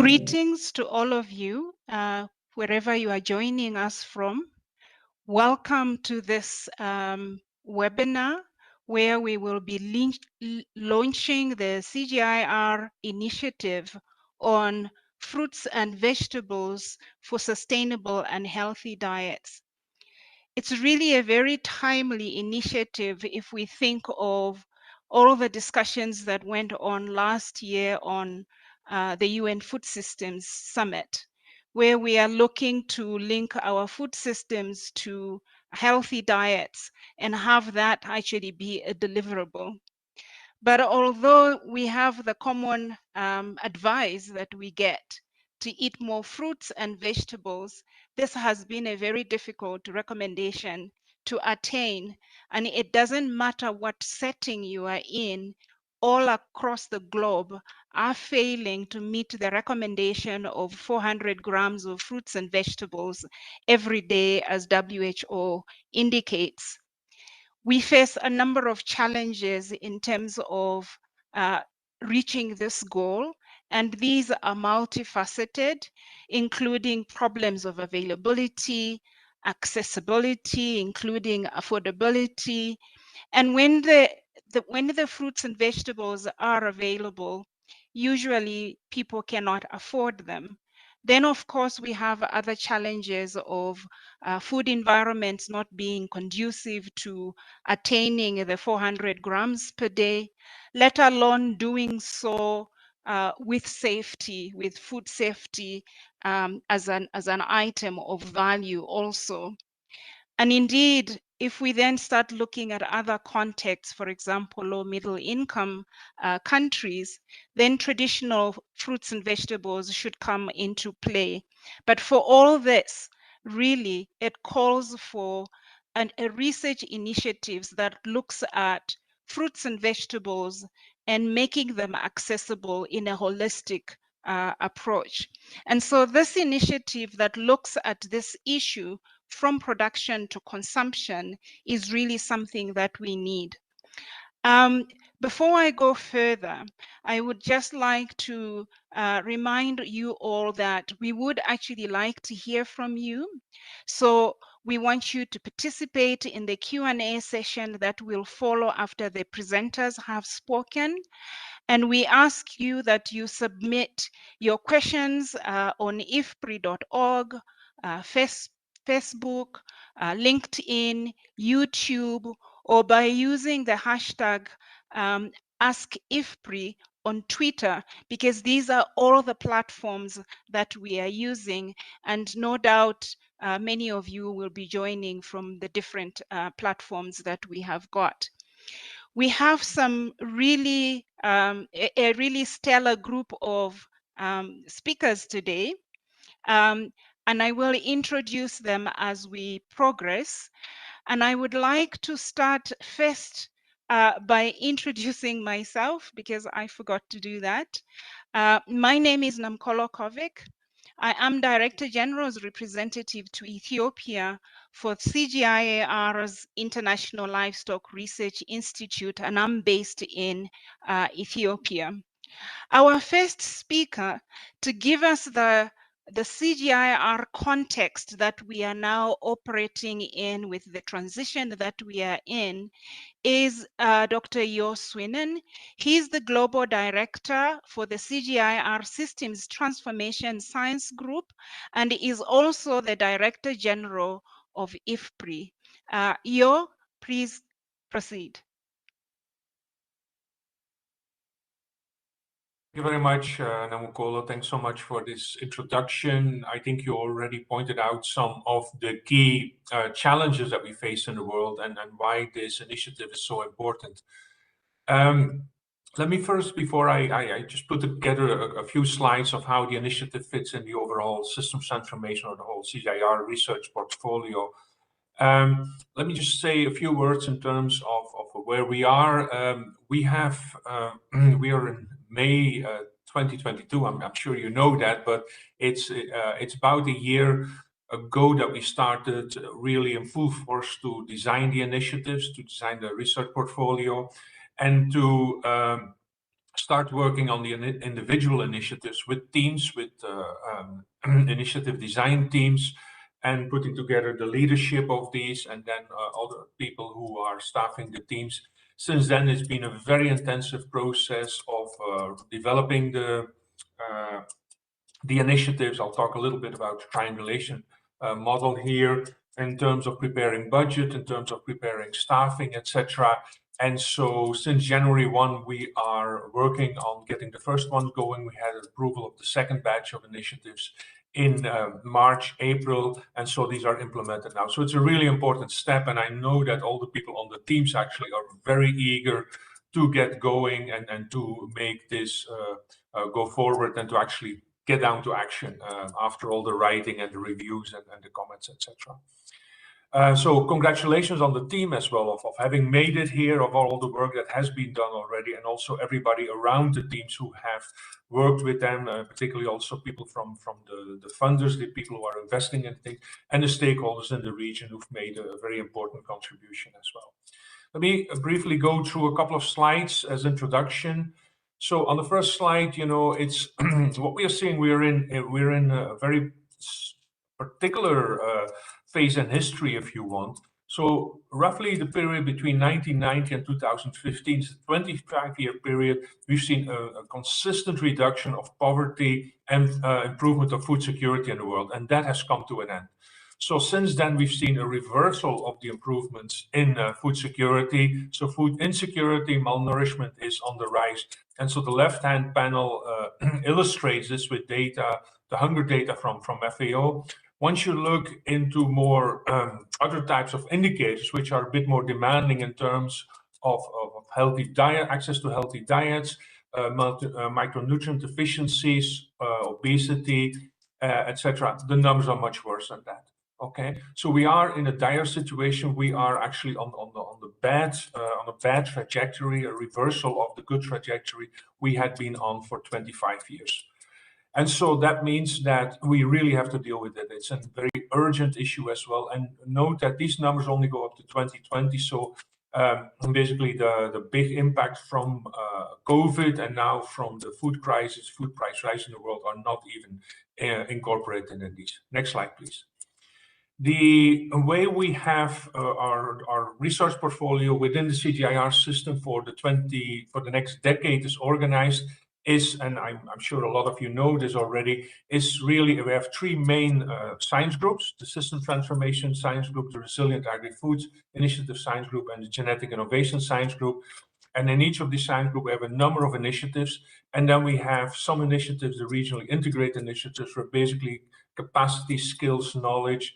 Greetings to all of you, wherever you are joining us from. Welcome to this webinar where we will be launching the CGIAR initiative on fruits and vegetables for sustainable and healthy diets. It's really a very timely initiative if we think of all the discussions that went on last year on the UN Food Systems Summit, where we are looking to link our food systems to healthy diets and have that actually be a deliverable. But although we have the common advice that we get to eat more fruits and vegetables, this has been a very difficult recommendation to attain. And it doesn't matter what setting you are in, all across the globe are failing to meet the recommendation of 400 grams of fruits and vegetables every day, as WHO indicates. We face a number of challenges in terms of reaching this goal, and these are multifaceted, including problems of availability, accessibility, including affordability. And when the fruits and vegetables are available, usually people cannot afford them. Then, of course, we have other challenges of food environments not being conducive to attaining the 400 grams per day, let alone doing so with safety, with food safety as an item of value also. And indeed, if we then start looking at other contexts, for example, low middle income countries, then traditional fruits and vegetables should come into play. But for all this, really, it calls for a research initiatives that looks at fruits and vegetables and making them accessible in a holistic approach. And so this initiative that looks at this issue from production to consumption is really something that we need. Before I go further, I would just like to remind you all that we would actually like to hear from you. So we want you to participate in the Q&A session that will follow after the presenters have spoken. And we ask you that you submit your questions on ifpri.org, Facebook, LinkedIn, YouTube, or by using the hashtag AskIFPRI on Twitter, because these are all the platforms that we are using, and no doubt many of you will be joining from the different platforms that we have got. We have some really, a really stellar group of speakers today. And I will introduce them as we progress. And I would like to start first by introducing myself, because I forgot to do that. My name is Namkolo Kovic. I am Director General's representative to Ethiopia for CGIAR's International Livestock Research Institute, and I'm based in Ethiopia. Our first speaker, to give us the CGIAR context that we are now operating in with the transition that we are in, is Dr. Jo Swinnen. He's the Global Director for the CGIAR Systems Transformation Science Group, and is also the Director General of IFPRI. Jo, please proceed. Thank you very much, Namukolo. Thanks so much for this introduction. I think you already pointed out some of the key challenges that we face in the world and why this initiative is so important. Let me first, before I just put together a few slides of how the initiative fits in the overall systems transformation or the whole CGIAR research portfolio. Let me just say a few words in terms of where we are. We are in May 2022. I'm sure you know that, but it's about a year ago that we started really in full force to design the initiatives, to design the research portfolio, and to start working on the individual initiatives with teams, with initiative design teams, and putting together the leadership of these, and then other people who are staffing the teams. Since then, it's been a very intensive process of developing the initiatives. I'll talk a little bit about the triangulation model here in terms of preparing budget, in terms of preparing staffing, etc. And so since January 1, we are working on getting the first one going. We had approval of the second batch of initiatives in March, April, and so these are implemented now. So it's a really important step, and I know that all the people on the teams actually are very eager to get going and to make this go forward and to actually get down to action after all the writing and the reviews and the comments, etc. So congratulations on the team as well of having made it here, of all the work that has been done already, and also everybody around the teams who have worked with them, particularly also people from the funders, the people who are investing in things, and the stakeholders in the region who've made a very important contribution as well. Let me briefly go through a couple of slides as introduction. So on the first slide, you know, it's what we are seeing. We're in a very particular phase in history, if you want. So roughly the period between 1990 and 2015, it's a 25-year period, we've seen a consistent reduction of poverty and improvement of food security in the world, and that has come to an end. So since then, we've seen a reversal of the improvements in food security. So food insecurity, malnourishment is on the rise. And so the left-hand panel illustrates this with data, the hunger data from FAO. Once you look into more other types of indicators, which are a bit more demanding in terms of healthy diet, access to healthy diets, micronutrient deficiencies, obesity, etc., the numbers are much worse than that. Okay, so we are in a dire situation. We are actually on a bad trajectory, a reversal of the good trajectory we had been on for 25 years. And so that means that we really have to deal with it. It's a very urgent issue as well. And note that these numbers only go up to 2020. So basically the big impact from COVID and now from the food crisis, food price rise in the world are not even incorporated in these. Next slide, please. The way we have our research portfolio within the CGIAR system for the next decade is organized is, and I'm sure a lot of you know this already, is really we have three main science groups: the System Transformation Science Group, the Resilient Agri-Foods Initiative Science Group, and the Genetic Innovation Science Group. And in each of these science groups, we have a number of initiatives, and then we have some initiatives, the regionally integrated initiatives, where basically capacity, skills, knowledge,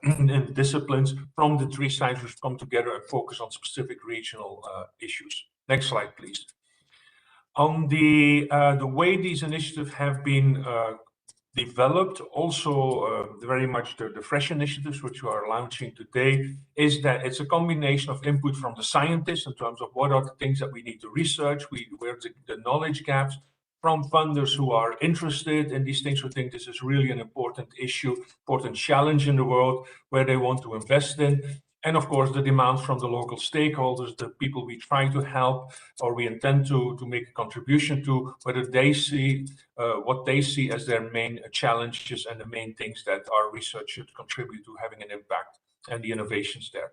and disciplines from the three science groups come together and focus on specific regional issues. Next slide, please. On the way these initiatives have been developed, also very much the fresh initiatives which we are launching today, is that it's a combination of input from the scientists in terms of what are the things that we need to research, where the knowledge gaps, from funders who are interested in these things, who think this is really an important issue, important challenge in the world where they want to invest in. And of course, the demands from the local stakeholders, the people we try to help or we intend to make a contribution to, whether they see what they see as their main challenges and the main things that our research should contribute to having an impact and the innovations there.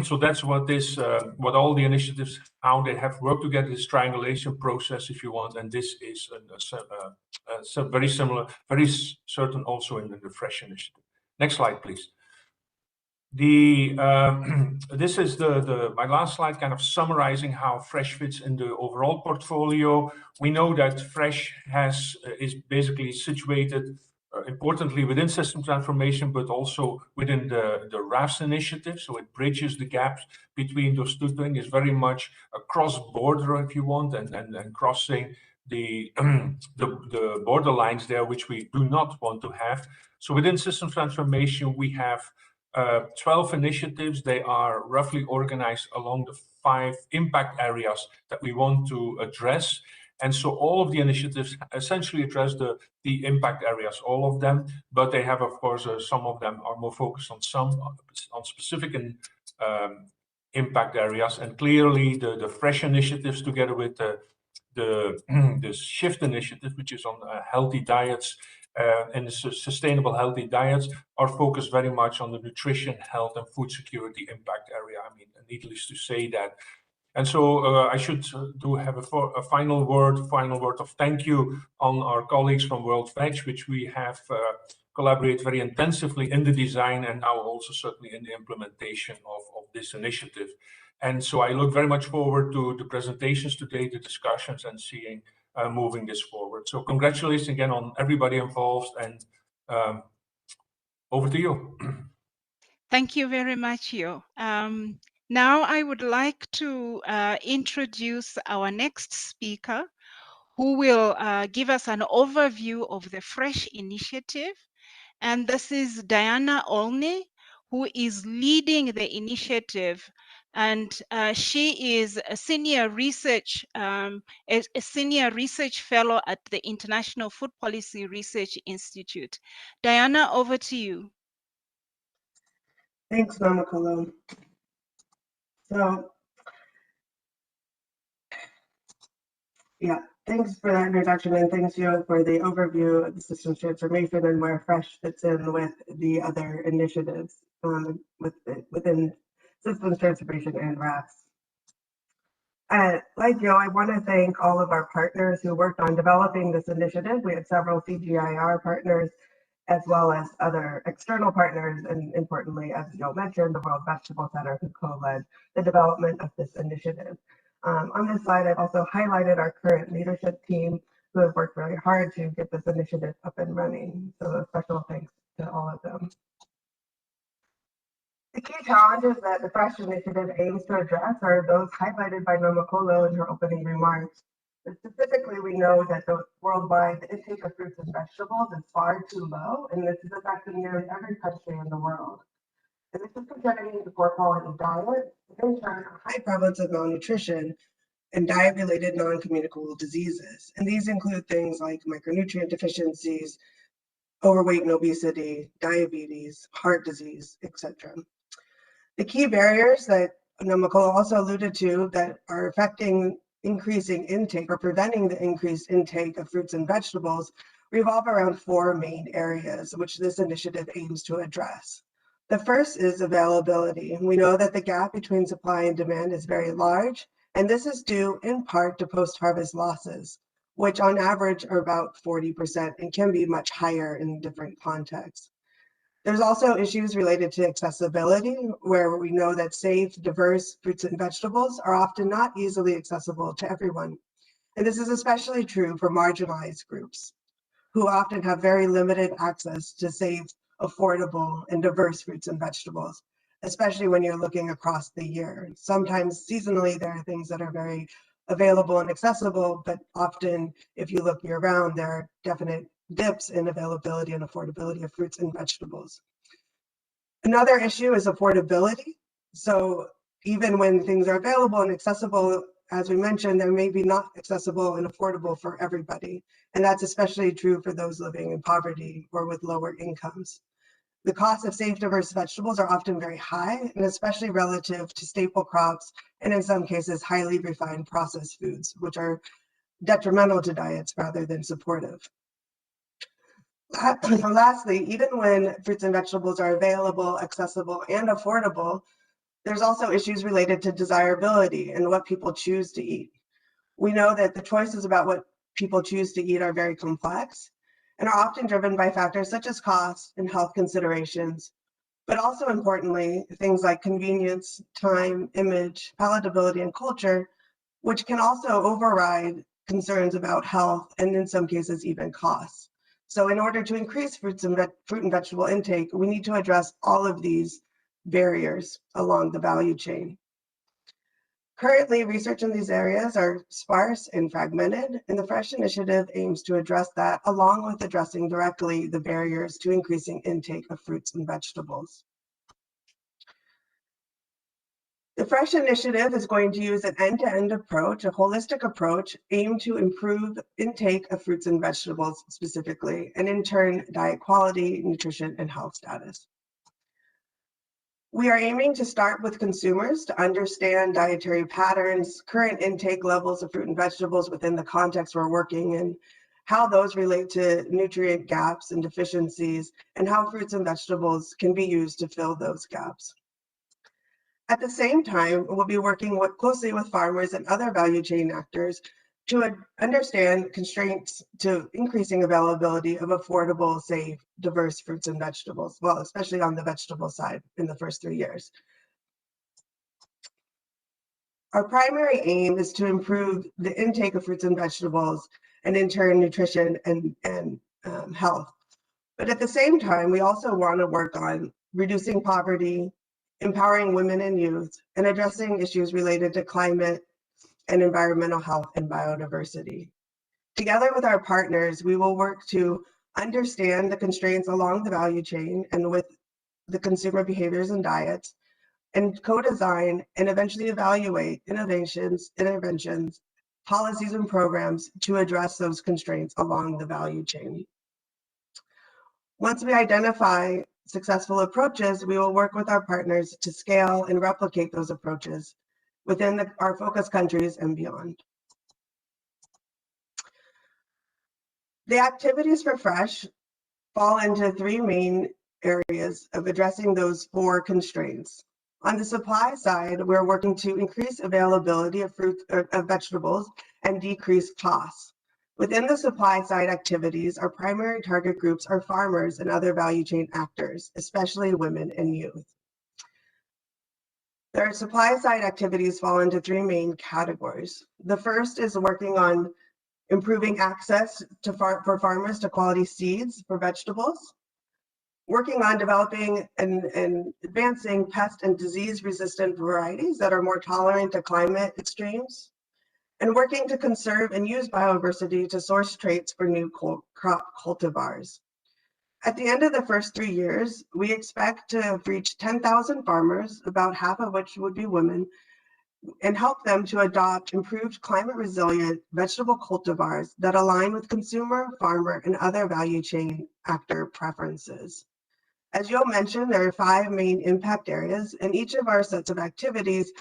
So that's what all the initiatives, how they have worked together, this triangulation process, if you want, and this is very similar, very certain also in the FRESH initiative. Next slide, please. This is my last slide, kind of summarizing how FRESH fits in the overall portfolio. We know that FRESH is basically situated importantly within system transformation, but also within the RAFS initiative. So it bridges the gaps between those two things. It's very much a cross-border, if you want, and crossing the border lines there, which we do not want to have. So within system transformation, we have 12 initiatives. They are roughly organized along the 5 impact areas that we want to address. And so all of the initiatives essentially address the impact areas, all of them, but they have, of course, some of them are more focused on specific impact areas. And clearly the FRESH initiatives together with the the SHIFT initiative, which is on healthy diets and sustainable healthy diets, are focused very much on the nutrition, health, and food security impact area. I mean, needless to say that. And so I should do have a final word of thank you on our colleagues from World Veg, which we have collaborated very intensively in the design and now also certainly in the implementation of this initiative. And so I look very much forward to the presentations today, the discussions, and seeing moving this forward. So congratulations again on everybody involved, and over to you. Thank you very much, Yo. Now I would like to introduce our next speaker, who will give us an overview of the FRESH initiative. And this is Diana Olney, who is leading the initiative. And she is a senior research fellow at the International Food Policy Research Institute. Diana, over to you. Thanks, Namakolo. So, yeah, thanks for that introduction, and thanks, Yo, for the overview of the systems transformation and where FRESH fits in with the other initiatives within systems transformation and RAPS. Like Yo, I want to thank all of our partners who worked on developing this initiative. We had several CGIAR partners, as well as other external partners, and importantly, as Yo mentioned, the World Vegetable Center, who co-led the development of this initiative. On this slide, I've also highlighted our current leadership team, who have worked very hard to get this initiative up and running. So a special thanks to all of them. The key challenges that the FRESH initiative aims to address are those highlighted by Namakolo in her opening remarks. But specifically, we know that the worldwide intake of fruits and vegetables is far too low, and this is affecting nearly every country in the world. And this is contributing to poor quality diet, and in turn, a high prevalence of malnutrition and diet-related non-communicable diseases. And these include things like micronutrient deficiencies, overweight and obesity, diabetes, heart disease, etc. The key barriers that Namakolo also alluded to that are affecting increasing intake or preventing the increased intake of fruits and vegetables revolve around four main areas, which this initiative aims to address. The first is availability. We know that the gap between supply and demand is very large, and this is due in part to post-harvest losses, which on average are about 40% and can be much higher in different contexts. There's also issues related to accessibility, where we know that safe, diverse fruits and vegetables are often not easily accessible to everyone. And this is especially true for marginalized groups, who often have very limited access to safe, affordable, and diverse fruits and vegetables, especially when you're looking across the year. Sometimes seasonally, there are things that are very available and accessible, but often if you look year round, there are definite dips in availability and affordability of fruits and vegetables. Another issue is affordability. So even when things are available and accessible, as we mentioned, they may be not accessible and affordable for everybody. And that's especially true for those living in poverty or with lower incomes. The cost of safe, diverse vegetables are often very high, and especially relative to staple crops, and in some cases, highly refined processed foods, which are detrimental to diets rather than supportive. Lastly, even when fruits and vegetables are available, accessible, and affordable, there's also issues related to desirability and what people choose to eat. We know that the choices about what people choose to eat are very complex and are often driven by factors such as cost and health considerations, but also importantly, things like convenience, time, image, palatability, and culture, which can also override concerns about health and in some cases even costs. So in order to increase fruit and vegetable intake, we need to address all of these barriers along the value chain. Currently, research in these areas are sparse and fragmented, and the FRESH initiative aims to address that, along with addressing directly the barriers to increasing intake of fruits and vegetables. The FRESH initiative is going to use an end-to-end approach, a holistic approach, aimed to improve intake of fruits and vegetables specifically, and in turn, diet quality, nutrition, and health status. We are aiming to start with consumers to understand dietary patterns, current intake levels of fruit and vegetables within the context we're working in, how those relate to nutrient gaps and deficiencies, and how fruits and vegetables can be used to fill those gaps. At the same time, we'll be working closely with farmers and other value chain actors to understand constraints to increasing availability of affordable, safe, diverse fruits and vegetables, well, especially on the vegetable side in the first 3 years. Our primary aim is to improve the intake of fruits and vegetables and in turn nutrition and health. But at the same time, we also want to work on reducing poverty, empowering women and youth, and addressing issues related to climate and environmental health and biodiversity. Together with our partners, we will work to understand the constraints along the value chain and with the consumer behaviors and diets, and co-design and eventually evaluate interventions, policies and programs to address those constraints along the value chain. Once we identify successful approaches, we will work with our partners to scale and replicate those approaches within our focus countries and beyond. The activities for FRESH fall into 3 main areas of addressing those 4 constraints. On the supply side, we're working to increase availability of fruits of vegetables and decrease costs. Within the supply side activities, our primary target groups are farmers and other value chain actors, especially women and youth. Their supply side activities fall into 3 main categories. The first is working on improving access for farmers to quality seeds for vegetables, working on developing and advancing pest and disease resistant varieties that are more tolerant to climate extremes, and working to conserve and use biodiversity to source traits for new crop cultivars. At the end of the first 3 years, we expect to have reached 10,000 farmers, about half of which would be women, and help them to adopt improved climate resilient vegetable cultivars that align with consumer, farmer, and other value chain actor preferences. As Yo mentioned, there are 5 main impact areas, and each of our sets of activities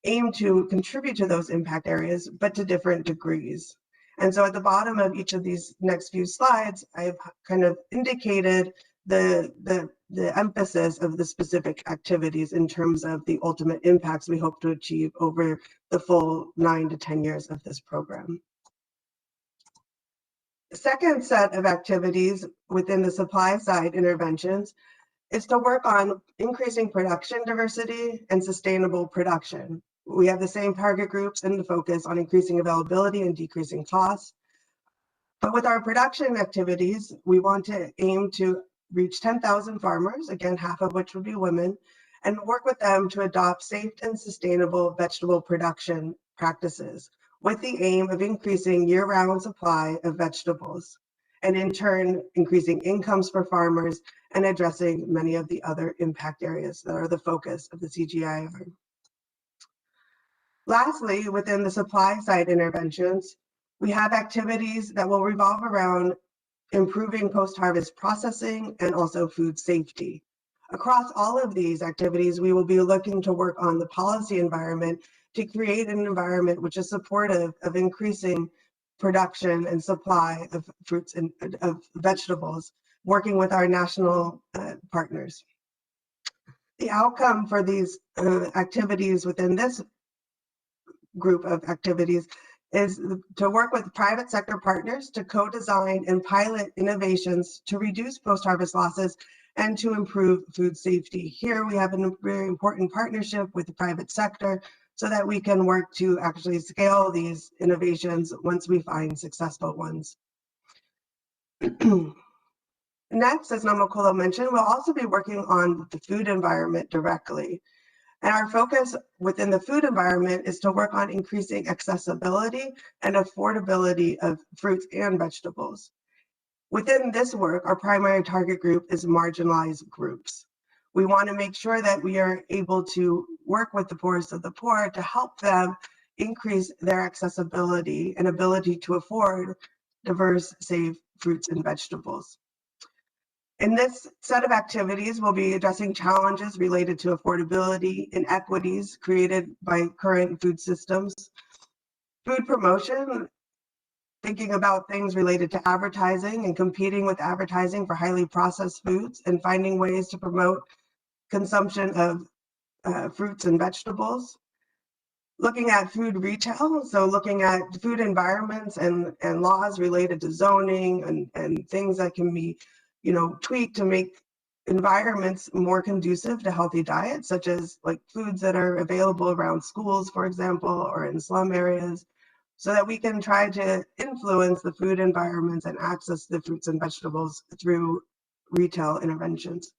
aim to contribute to those impact areas, but to different degrees. And so at the bottom of each of these next few slides, I've kind of indicated the emphasis of the specific activities in terms of the ultimate impacts we hope to achieve over the full 9 to 10 years of this program. The second set of activities within the supply side interventions is to work on increasing production diversity and sustainable production. We have the same target groups and the focus on increasing availability and decreasing costs. But with our production activities, we want to aim to reach 10,000 farmers, again, half of which would be women, and work with them to adopt safe and sustainable vegetable production practices with the aim of increasing year-round supply of vegetables, and in turn, increasing incomes for farmers and addressing many of the other impact areas that are the focus of the CGIAR. Lastly, within the supply side interventions, we have activities that will revolve around improving post-harvest processing and also food safety. Across all of these activities, we will be looking to work on the policy environment to create an environment which is supportive of increasing production and supply of fruits and of vegetables, working with our national partners. The outcome for these activities within this group of activities is to work with private sector partners to co-design and pilot innovations to reduce post-harvest losses and to improve food safety. Here we have a very important partnership with the private sector so that we can work to actually scale these innovations once we find successful ones. Next, as Namakolo mentioned, we'll also be working on the food environment directly. And our focus within the food environment is to work on increasing accessibility and affordability of fruits and vegetables. Within this work, our primary target group is marginalized groups. We want to make sure that we are able to work with the poorest of the poor to help them increase their accessibility and ability to afford diverse, safe fruits and vegetables. In this set of activities, we'll be addressing challenges related to affordability, inequities created by current food systems, food promotion, thinking about things related to advertising and competing with advertising for highly processed foods and finding ways to promote consumption of fruits and vegetables. Looking at food retail, so looking at food environments and laws related to zoning and things that can be, tweaked to make environments more conducive to healthy diets, such as like foods that are available around schools, for example, or in slum areas, so that we can try to influence the food environments and access the fruits and vegetables through retail interventions.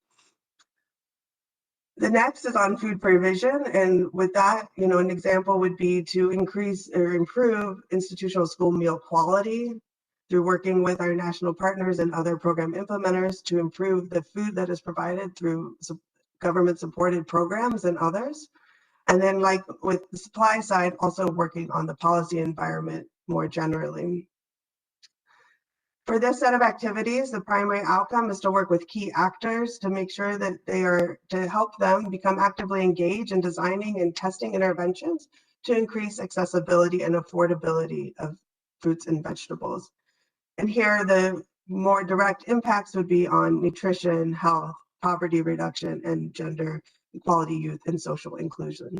The next is on food provision, and with that, an example would be to increase or improve institutional school meal quality through working with our national partners and other program implementers to improve the food that is provided through government-supported programs and others. And then, like with the supply side, also working on the policy environment more generally. For this set of activities, the primary outcome is to work with key actors to make sure that to help them become actively engaged in designing and testing interventions to increase accessibility and affordability of fruits and vegetables. And here, the more direct impacts would be on nutrition, health, poverty reduction, and gender equality, youth, and social inclusion.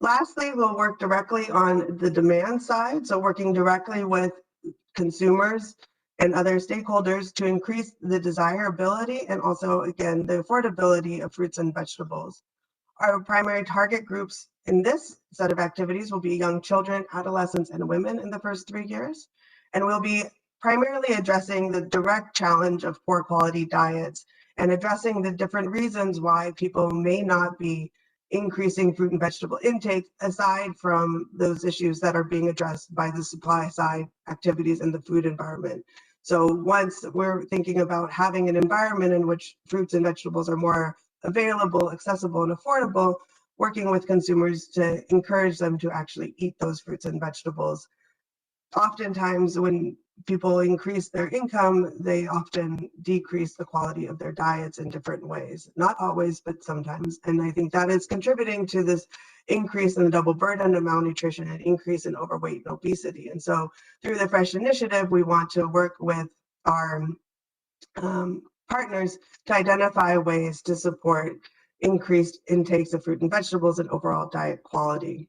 Lastly, we'll work directly on the demand side, so working directly with consumers and other stakeholders to increase the desirability and also, again, the affordability of fruits and vegetables. Our primary target groups in this set of activities will be young children, adolescents, and women in the first 3 years. And we'll be primarily addressing the direct challenge of poor quality diets and addressing the different reasons why people may not be increasing fruit and vegetable intake, aside from those issues that are being addressed by the supply side activities in the food environment. So once we're thinking about having an environment in which fruits and vegetables are more available, accessible, and affordable, working with consumers to encourage them to actually eat those fruits and vegetables. Oftentimes, when people increase their income, they often decrease the quality of their diets in different ways. Not always, but sometimes. And I think that is contributing to this increase in the double burden of malnutrition and increase in overweight and obesity. And so through the FRESH initiative, we want to work with our partners to identify ways to support increased intakes of fruit and vegetables and overall diet quality.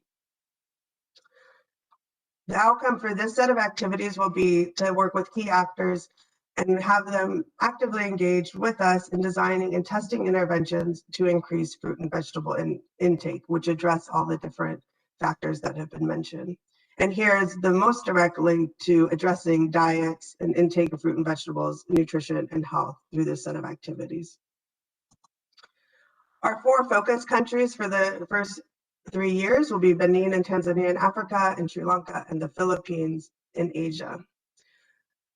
The outcome for this set of activities will be to work with key actors and have them actively engaged with us in designing and testing interventions to increase fruit and vegetable intake, which address all the different factors that have been mentioned. And here is the most direct link to addressing diets and intake of fruit and vegetables, nutrition, and health through this set of activities. Our 4 focus countries for the first 3 years will be Benin and Tanzania in Africa, and Sri Lanka and the Philippines in Asia.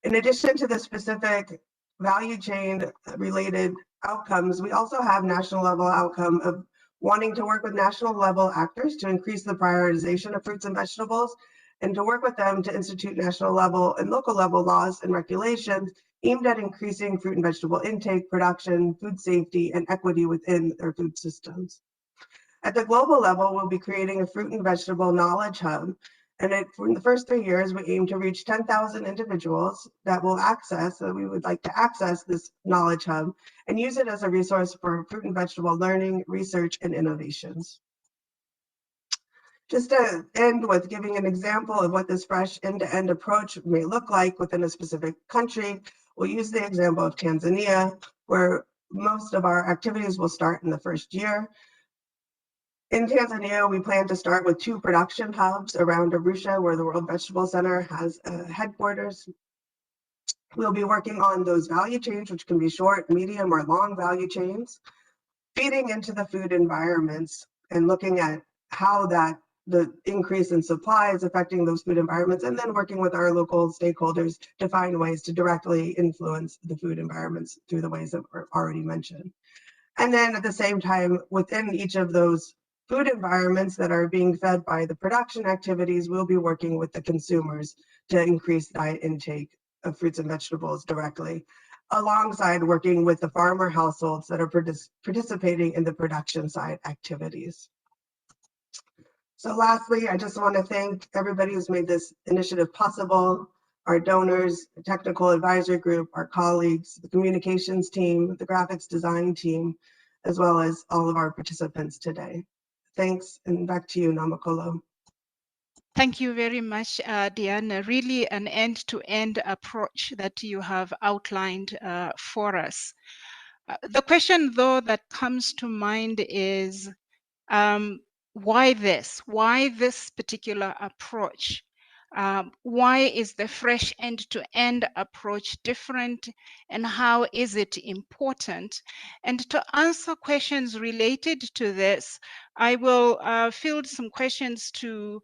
In addition to the specific value chain related outcomes, we also have national level outcome of wanting to work with national level actors to increase the prioritization of fruits and vegetables, and to work with them to institute national level and local level laws and regulations aimed at increasing fruit and vegetable intake, production, food safety, and equity within their food systems. At the global level, we'll be creating a fruit and vegetable knowledge hub. And in the first 3 years, we aim to reach 10,000 individuals that we would like to access this knowledge hub and use it as a resource for fruit and vegetable learning, research, and innovations. Just to end with giving an example of what this FRESH end-to-end approach may look like within a specific country, we'll use the example of Tanzania, where most of our activities will start in the first year. In Tanzania, we plan to start with 2 production hubs around Arusha, where the World Vegetable Center has headquarters. We'll be working on those value chains, which can be short, medium, or long value chains, feeding into the food environments and looking at how the increase in supply is affecting those food environments, and then working with our local stakeholders to find ways to directly influence the food environments through the ways that were already mentioned. And then at the same time, within each of those food environments that are being fed by the production activities, we'll be working with the consumers to increase diet intake of fruits and vegetables directly. alongside working with the farmer households that are participating in the production side activities. So lastly, I just want to thank everybody who's made this initiative possible, our donors, the technical advisory group, our colleagues, the communications team, the graphics design team, as well as all of our participants today. Thanks, and back to you, Namakolo. Thank you very much, Diana. Really an end-to-end approach that you have outlined for us. The question, though, that comes to mind is, why this? Why this particular approach? Why is the fresh end-to-end approach different, and how is it important? And to answer questions related to this, I will field some questions to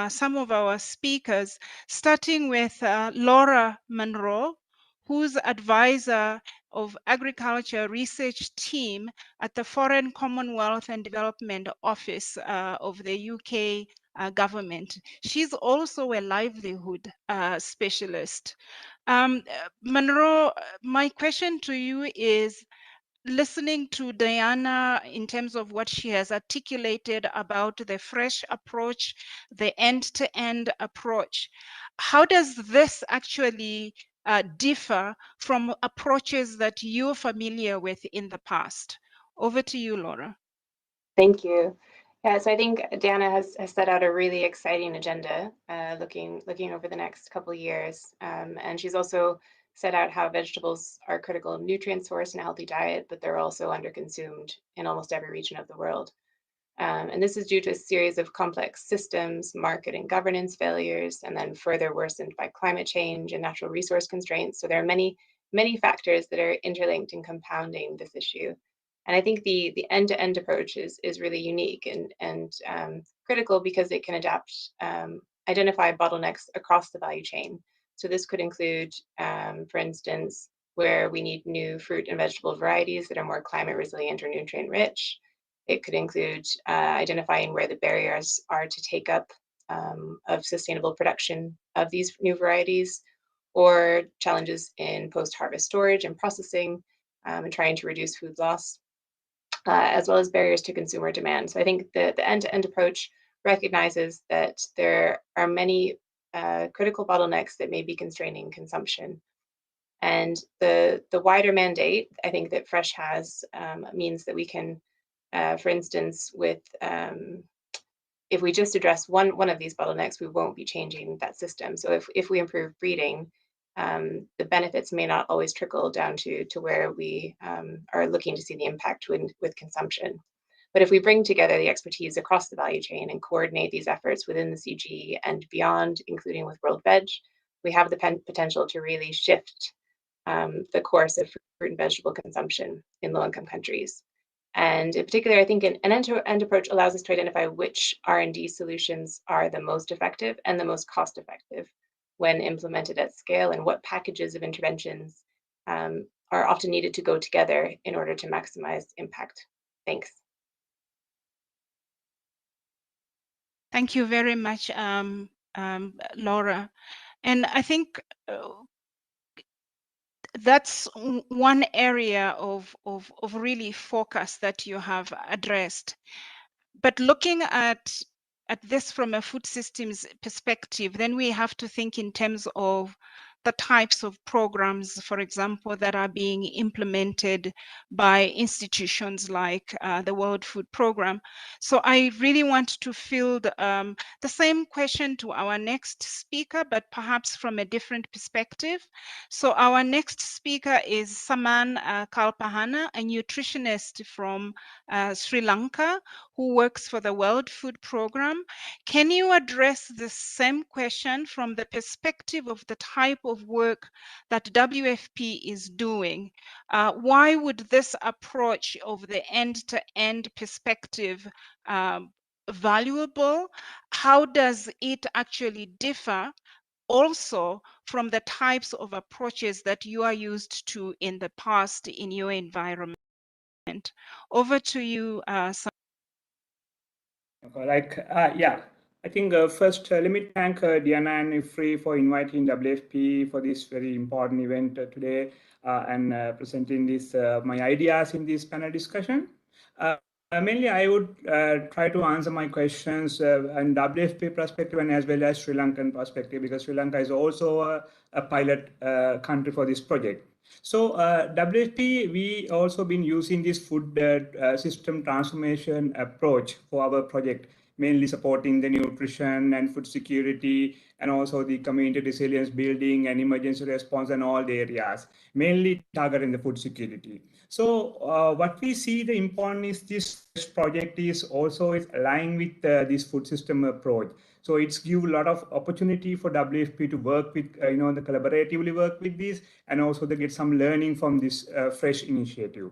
some of our speakers, starting with Laura Monroe, who's advisor of Agriculture Research Team at the Foreign Commonwealth and Development Office of the UK government. She's also a livelihood specialist. Monroe, my question to you is, listening to Diana in terms of what she has articulated about the fresh approach, the end-to-end approach, how does this actually differ from approaches that you're familiar with in the past? Over to you, Laura. Thank you. Yeah, so I think Diana has set out a really exciting agenda looking over the next couple of years. And she's also set out how vegetables are a critical nutrient source in a healthy diet, but they're also underconsumed in almost every region of the world. And this is due to a series of complex systems, market and governance failures, and then further worsened by climate change and natural resource constraints. So there are many factors that are interlinked and compounding this issue. And I think the end-to-end approach is really unique and critical because it can identify bottlenecks across the value chain. So this could include, for instance, where we need new fruit and vegetable varieties that are more climate resilient or nutrient rich. It could include identifying where the barriers are to take up of sustainable production of these new varieties, or challenges in post-harvest storage and processing, and trying to reduce food loss, as well as barriers to consumer demand. So I think the end-to-end approach recognizes that there are many critical bottlenecks that may be constraining consumption. And the wider mandate, I think, that FRESH has means that we can, for instance, with if we just address one of these bottlenecks, we won't be changing that system. So if we improve breeding, the benefits may not always trickle down to where we are looking to see the impact with consumption. But if we bring together the expertise across the value chain and coordinate these efforts within the CG and beyond, including with World Veg, we have the potential to really shift the course of fruit and vegetable consumption in low-income countries. And in particular, I think an end-to-end approach allows us to identify which R&D solutions are the most effective and the most cost-effective when implemented at scale, and what packages of interventions are often needed to go together in order to maximize impact. Thanks. Thank you very much, Laura. And I think that's one area of really focus that you have addressed. But looking at this from a food systems perspective, then we have to think in terms of the types of programs, for example, that are being implemented by institutions like the World Food Programme. So I really want to field the same question to our next speaker, but perhaps from a different perspective. So our next speaker is Saman Kalpahana, a nutritionist from Sri Lanka, who works for the World Food Programme. Can you address the same question from the perspective of the type of work that WFP is doing? Why would this approach of the end-to-end perspective valuable? How does it actually differ also from the types of approaches that you are used to in the past in your environment? Over to you, Yeah, I think first, let me thank Diana and IFPRI for inviting WFP for this very important event today and presenting this my ideas in this panel discussion. Mainly, I would try to answer my questions and WFP perspective and as well as Sri Lankan perspective, because Sri Lanka is also a pilot country for this project. So WFP, we also been using this food system transformation approach for our project, mainly supporting the nutrition and food security and also the community resilience building and emergency response and all the areas, mainly targeting the food security. So what we see the important is this project is also is aligned with this food system approach. So it's give a lot of opportunity for WFP to work with, the collaboratively work with this, and also to get some learning from this fresh initiative.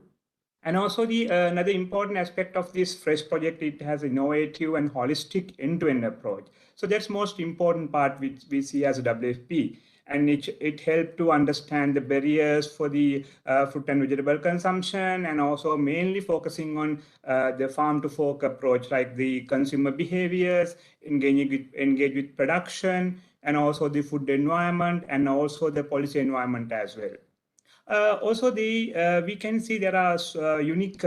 And also the another important aspect of this fresh project, it has innovative and holistic end-to-end approach. So that's most important part which we see as a WFP. And it helped to understand the barriers for the fruit and vegetable consumption, and also mainly focusing on the farm to fork approach, like the consumer behaviors, engage with production, and also the food environment, and also the policy environment as well. Also, we can see there are unique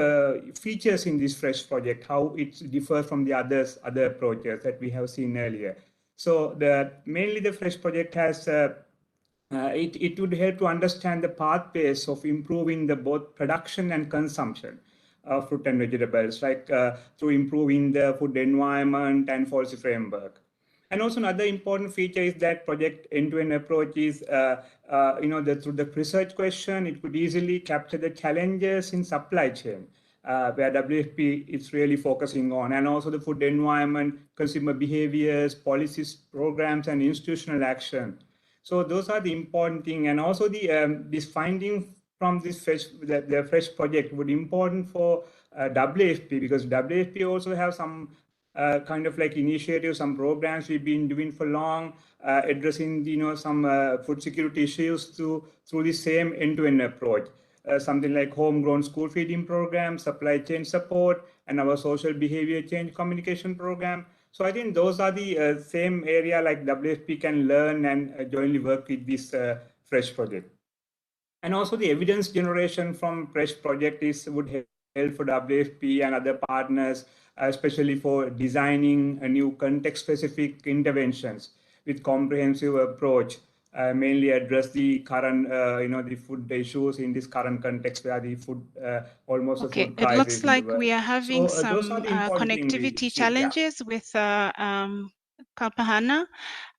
features in this fresh project, how it differs from the other approaches that we have seen earlier. So mainly the fresh project has it would help to understand the pathways of improving the both production and consumption of fruit and vegetables, like through improving the food environment and policy framework. And also another important feature is that project end-to-end approach is, through the research question, it could easily capture the challenges in supply chain, where WFP is really focusing on, and also the food environment, consumer behaviors, policies, programs, and institutional action. So those are the important thing, and also the this finding from this the fresh project would be important for WFP, because WFP also have some kind of like initiatives, some programs we've been doing for long, addressing some food security issues through the same end-to-end approach. Something like homegrown school feeding program, supply chain support, and our social behavior change communication program. So I think those are the same area like WFP can learn and jointly work with this fresh project. And also the evidence generation from fresh project would help for WFP and other partners, especially for designing a new context-specific interventions with comprehensive approach, mainly address the current, the food issues in this current context where the food, almost a food crisis. It looks like we are having so, some connectivity challenges with Kalpahana.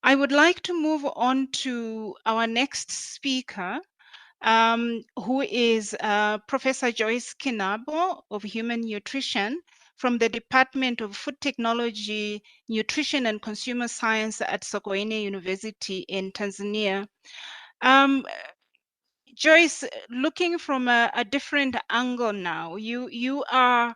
I would like to move on to our next speaker, who is Professor Joyce Kinabo of Human Nutrition from the Department of Food Technology, Nutrition and Consumer Science at Sokoine University in Tanzania. Joyce, looking from a different angle now, you are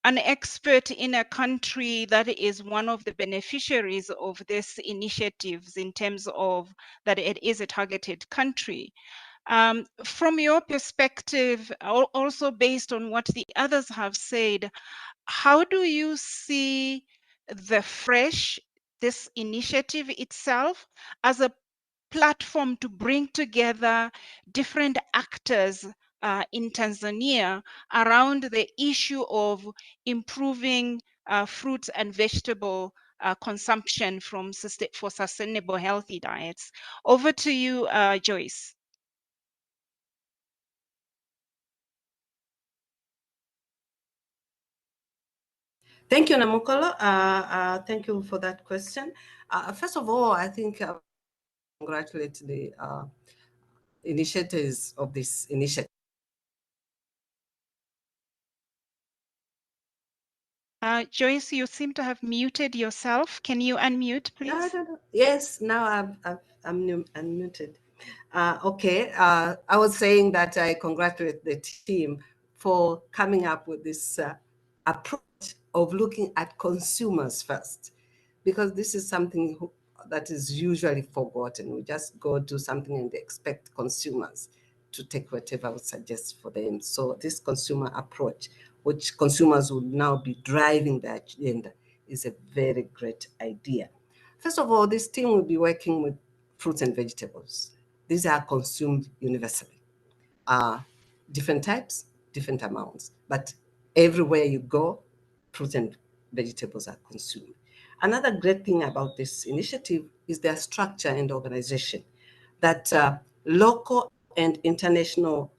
an expert in a country that is one of the beneficiaries of these initiatives in terms of that it is a targeted country. From your perspective, also based on what the others have said, how do you see this initiative itself as a platform to bring together different actors in Tanzania around the issue of improving fruits and vegetable consumption for sustainable, healthy diets? Over to you, Joyce. Thank you, Namokolo. Thank you for that question. First of all, I think I congratulate the initiators of this initiative. Joyce, you seem to have muted yourself. Can you unmute, please? No. Yes, now I'm unmuted. Okay, I was saying that I congratulate the team for coming up with this approach of looking at consumers first, because this is something that is usually forgotten. We just go do something and expect consumers to take whatever we suggest for them. So this consumer approach, which consumers would now be driving the agenda, is a very great idea. First of all, this team will be working with fruits and vegetables. These are consumed universally. Different types, different amounts, but everywhere you go, fruits and vegetables are consumed. Another great thing about this initiative is their structure and organization, that local and international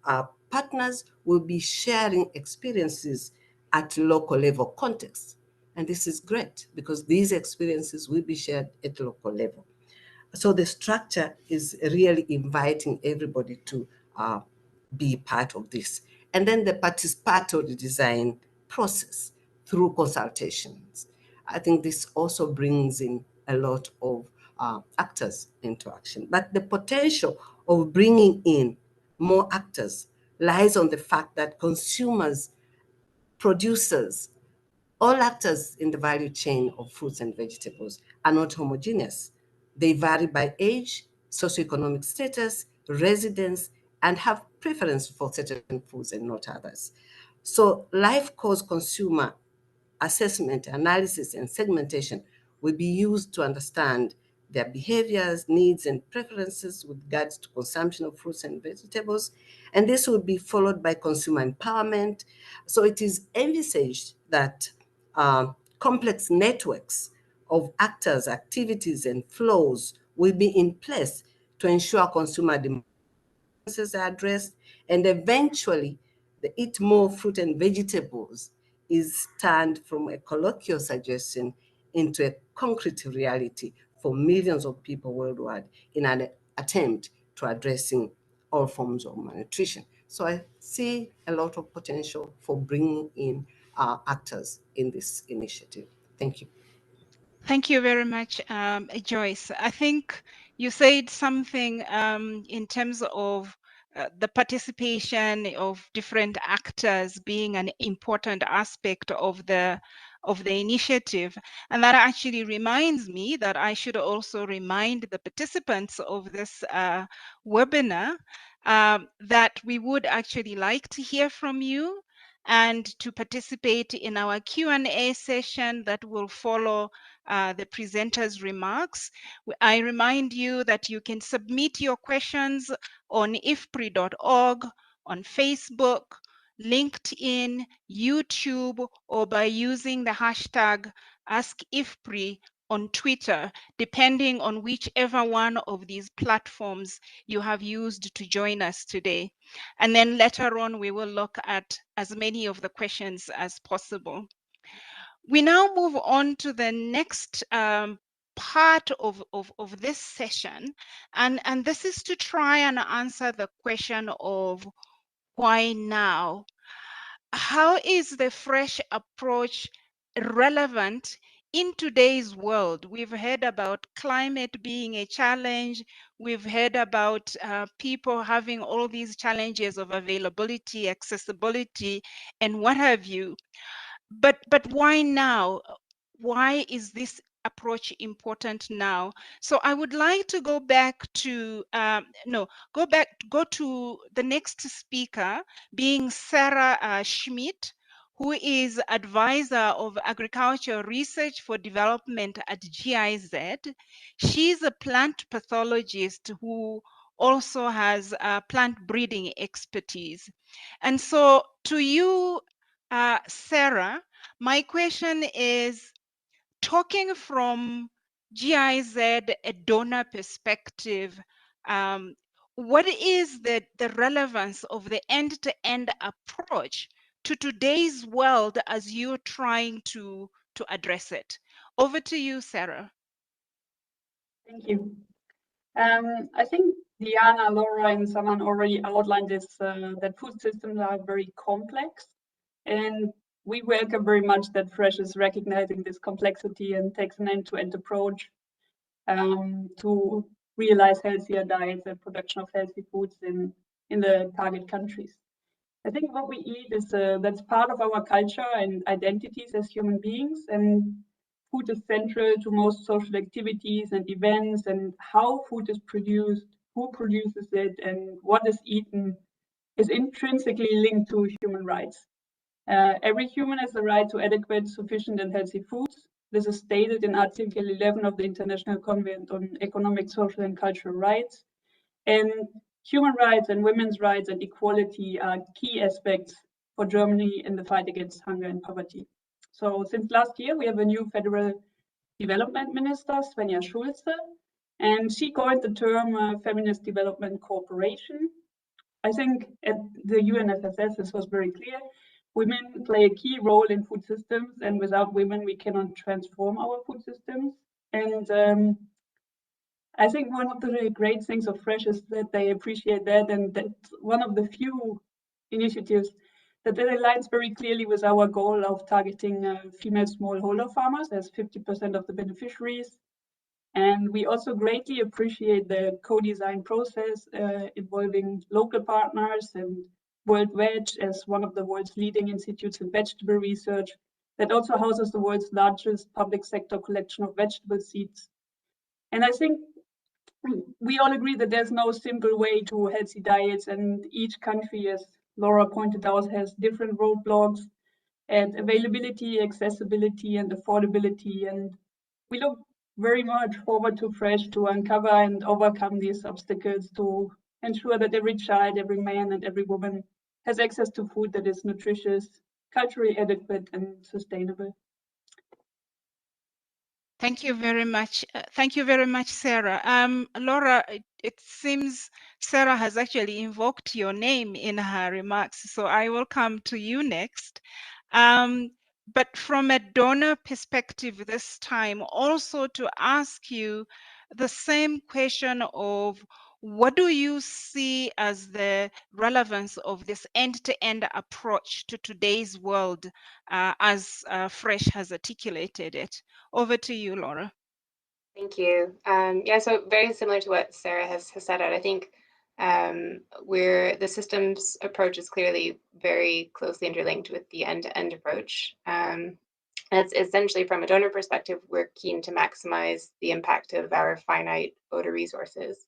partners will be sharing experiences at local level context. And this is great because these experiences will be shared at local level. So the structure is really inviting everybody to be part of this. And then the participatory design process through consultations. I think this also brings in a lot of actors into action. But the potential of bringing in more actors lies on the fact that consumers, producers, all actors in the value chain of fruits and vegetables are not homogeneous. They vary by age, socioeconomic status, residence, and have preference for certain foods and not others. So life course consumer assessment, analysis, and segmentation will be used to understand their behaviors, needs, and preferences with regards to consumption of fruits and vegetables. And this will be followed by consumer empowerment. So it is envisaged that complex networks of actors, activities, and flows will be in place to ensure consumer demands are addressed, and eventually the eat more fruit and vegetables is turned from a colloquial suggestion into a concrete reality for millions of people worldwide in an attempt to addressing all forms of malnutrition. So I see a lot of potential for bringing in actors in this initiative. Thank you. Thank you very much, Joyce. I think you said something in terms of the participation of different actors being an important aspect of the initiative. And that actually reminds me that I should also remind the participants of this webinar that we would actually like to hear from you and to participate in our Q&A session that will follow the presenter's remarks. I remind you that you can submit your questions on ifpri.org, on Facebook, LinkedIn, YouTube, or by using the hashtag AskIFPRI on Twitter, depending on whichever one of these platforms you have used to join us today. And then later on, we will look at as many of the questions as possible. We now move on to the next part of this session, and this is to try and answer the question of why now? How is the fresh approach relevant in today's world? We've heard about climate being a challenge. We've heard about people having all these challenges of availability, accessibility, and what have you. But why now? Why is this approach important now? So I would like to go back to go to the next speaker, being Sarah Schmidt, who is advisor of agricultural research for development at GIZ. She's a plant pathologist who also has plant breeding expertise. And so to you, Sarah, my question is, talking from GIZ, a donor perspective, what is the relevance of the end-to-end approach to today's world as you're trying to address it? Over to you, Sarah. Thank you. I think Diana, Laura, and someone already outlined this, that food systems are very complex. And we welcome very much that Fresh is recognizing this complexity and takes an end-to-end approach to realize healthier diets and production of healthy foods in the target countries. I think what we eat is that's part of our culture and identities as human beings, and food is central to most social activities and events, and how food is produced, who produces it, and what is eaten is intrinsically linked to human rights. Every human has the right to adequate, sufficient, and healthy foods, This is stated in Article 11 of the International Convention on Economic, Social and Cultural Rights. And human rights and women's rights and equality are key aspects for Germany in the fight against hunger and poverty. So since last year, we have a new federal development minister, Svenja Schulze, and she coined the term feminist development cooperation. I think at the UNFSS, this was very clear. Women play a key role in food systems, and without women, we cannot transform our food systems. And I think one of the great things of Fresh is that they appreciate that, and that's one of the few initiatives that aligns very clearly with our goal of targeting female smallholder farmers as 50% of the beneficiaries. And we also greatly appreciate the co-design process involving local partners and World Veg as one of the world's leading institutes in vegetable research that also houses the world's largest public sector collection of vegetable seeds. And I think we all agree that there's no simple way to healthy diets, and each country, as Laura pointed out, has different roadblocks and availability, accessibility, and affordability. And we look very much forward to Fresh to uncover and overcome these obstacles to ensure that every child, every man, and every woman has access to food that is nutritious, culturally adequate, and sustainable. Thank you very much. Thank you very much, Sarah. Laura, it seems Sarah has actually invoked your name in her remarks, so I will come to you next. But from a donor perspective this time, also to ask you the same question of what do you see as the relevance of this end-to-end approach to today's world as Fresh has articulated it? Over to you, Laura. Thank you. Yeah, so very similar to what Sarah has said out, I think the systems approach is clearly very closely interlinked with the end-to-end approach. It's essentially, from a donor perspective, we're keen to maximize the impact of our finite water resources.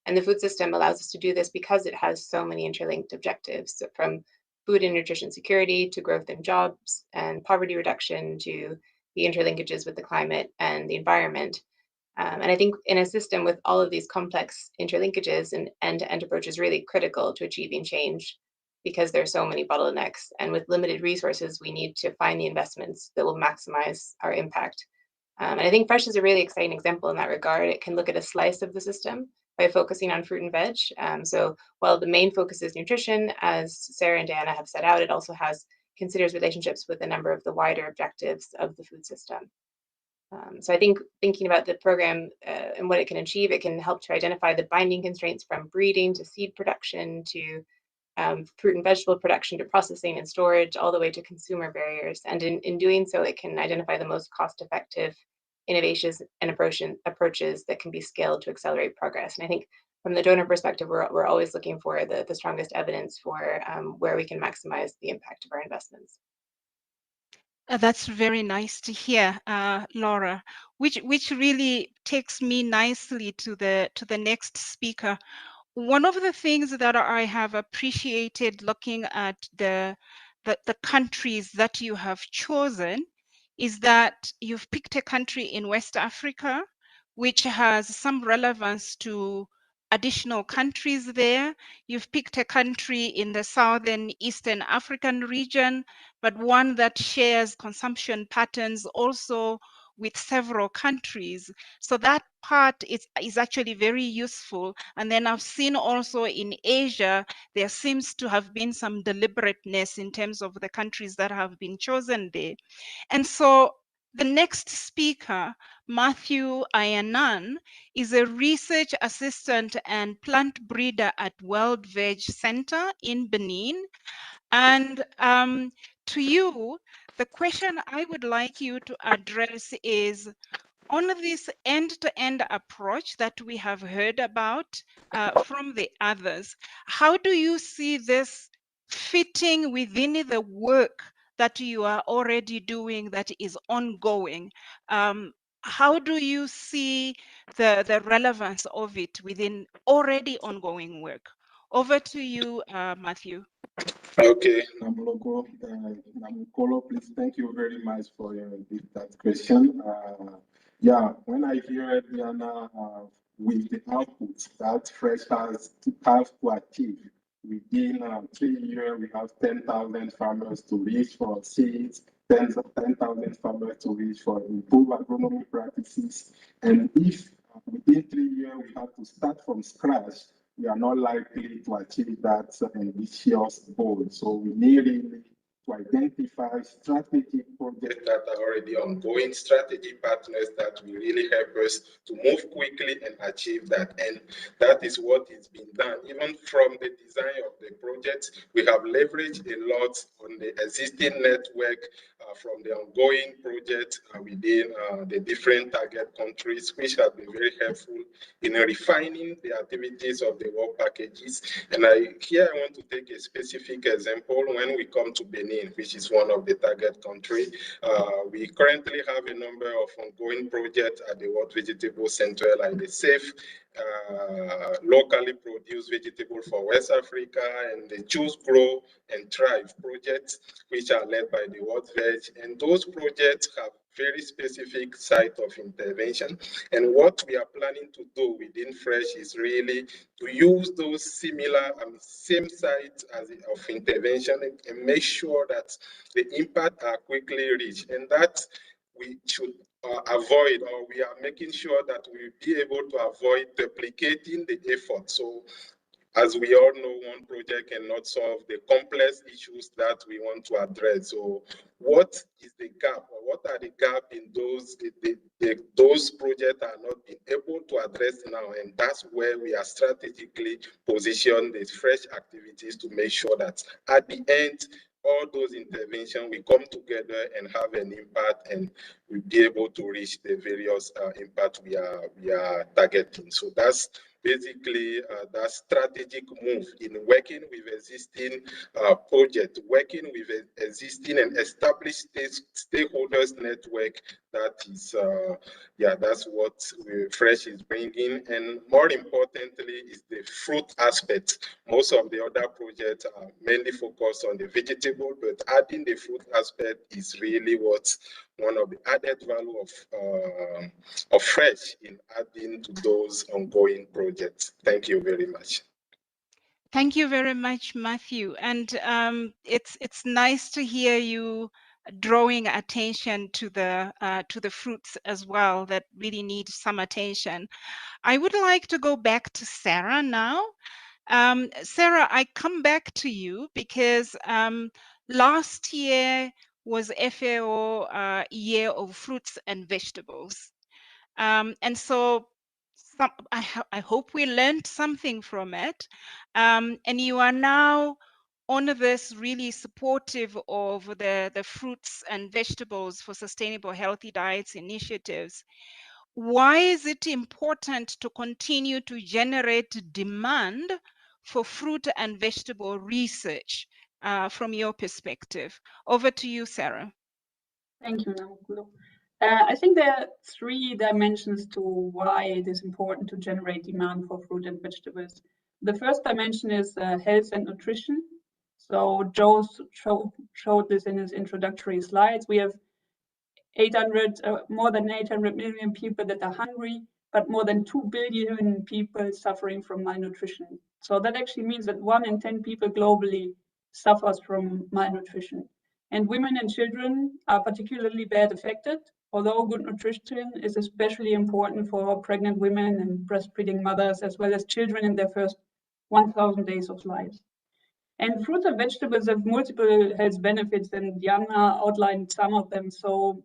And the food system allows us to do this because it has so many interlinked objectives, so from food and nutrition security to growth in jobs and poverty reduction to the interlinkages with the climate and the environment. And I think in a system with all of these complex interlinkages, an end-to-end approach is really critical to achieving change because there are so many bottlenecks. And with limited resources, we need to find the investments that will maximize our impact. And I think Fresh is a really exciting example in that regard. It can look at a slice of the system by focusing on fruit and veg. So while the main focus is nutrition, as Sarah and Diana have set out, it also considers relationships with a number of the wider objectives of the food system. So I think thinking about the program and what it can achieve, it can help to identify the binding constraints from breeding to seed production to fruit and vegetable production to processing and storage, all the way to consumer barriers. And in doing so, it can identify the most cost-effective innovations and approaches that can be scaled to accelerate progress. And I think from the donor perspective, we're always looking for the strongest evidence for where we can maximize the impact of our investments. That's very nice to hear, Laura, which really takes me nicely to the next speaker. One of the things that I have appreciated looking at the countries that you have chosen is that you've picked a country in West Africa, which has some relevance to additional countries there. You've picked a country in the southern Eastern African region, but one that shares consumption patterns also with several countries. So that part is actually very useful. And then I've seen also in Asia, there seems to have been some deliberateness in terms of the countries that have been chosen there. And so the next speaker, Matthew Ayanan, is a research assistant and plant breeder at World Veg Center in Benin. And to you, the question I would like you to address is, on this end-to-end approach that we have heard about from the others, how do you see this fitting within the work that you are already doing that is ongoing? How do you see the relevance of it within already ongoing work? Over to you, Matthew. Okay, Namukolo, please, thank you very much for that question. Yeah, when I hear Diana with the outputs that Fresh has to achieve within 3 years, we have 10,000 farmers to reach for seeds, 10,000 farmers to reach for improved agronomy practices, and if within 3 years we have to start from scratch, we are not likely to achieve that ambitious goal. So we need really to identify strategic projects that are already ongoing, strategy partners that will really help us to move quickly and achieve that. And that is what is being done. Even from the design of the project, we have leveraged a lot on the existing network from the ongoing project within the different target countries, which has been very helpful in refining the activities of the work packages. And here I want to take a specific example. When we come to Benin, which is one of the target countries, we currently have a number of ongoing projects at the World Vegetable Center, like the SAFE, locally produced vegetable for West Africa, and the Choose, Grow, and Thrive projects, which are led by the World Veg. And those projects have very specific site of intervention. And what we are planning to do within Fresh is really to use those similar same sites of intervention and make sure that the impact are quickly reached. And that we should avoid, or we are making sure that we will be able to avoid duplicating the effort. So as we all know, one project cannot solve the complex issues that we want to address. So what is the gap, or what are the gaps in those projects are not being able to address now? And that's where we are strategically positioned these Fresh activities to make sure that at the end, all those interventions will come together and have an impact, and we'll be able to reach the various impact we are targeting. So that's basically that strategic move in working with existing project, working with existing and established stakeholders network. That is, that's what Fresh is bringing. And more importantly is the fruit aspect. Most of the other projects are mainly focused on the vegetable, but adding the fruit aspect is really what's one of the added value of Fresh in adding to those ongoing projects. Thank you very much. Thank you very much, Matthew. And it's nice to hear you drawing attention to the fruits as well that really need some attention. I would like to go back to Sarah now. Sarah, I come back to you because last year was FAO Year of Fruits and Vegetables. And so I hope we learned something from it. And you are now on this really supportive of the fruits and vegetables for sustainable healthy diets initiatives. Why is it important to continue to generate demand for fruit and vegetable research from your perspective? Over to you, Sarah. Thank you, Namukolo. I think there are 3 dimensions to why it is important to generate demand for fruit and vegetables. The first dimension is health and nutrition. So Joe showed this in his introductory slides. We have more than 800 million people that are hungry, but more than 2 billion people suffering from malnutrition. So that actually means that 1 in 10 people globally suffers from malnutrition. And women and children are particularly bad affected, although good nutrition is especially important for pregnant women and breastfeeding mothers, as well as children in their first 1,000 days of life. And fruits and vegetables have multiple health benefits, and Diana outlined some of them. So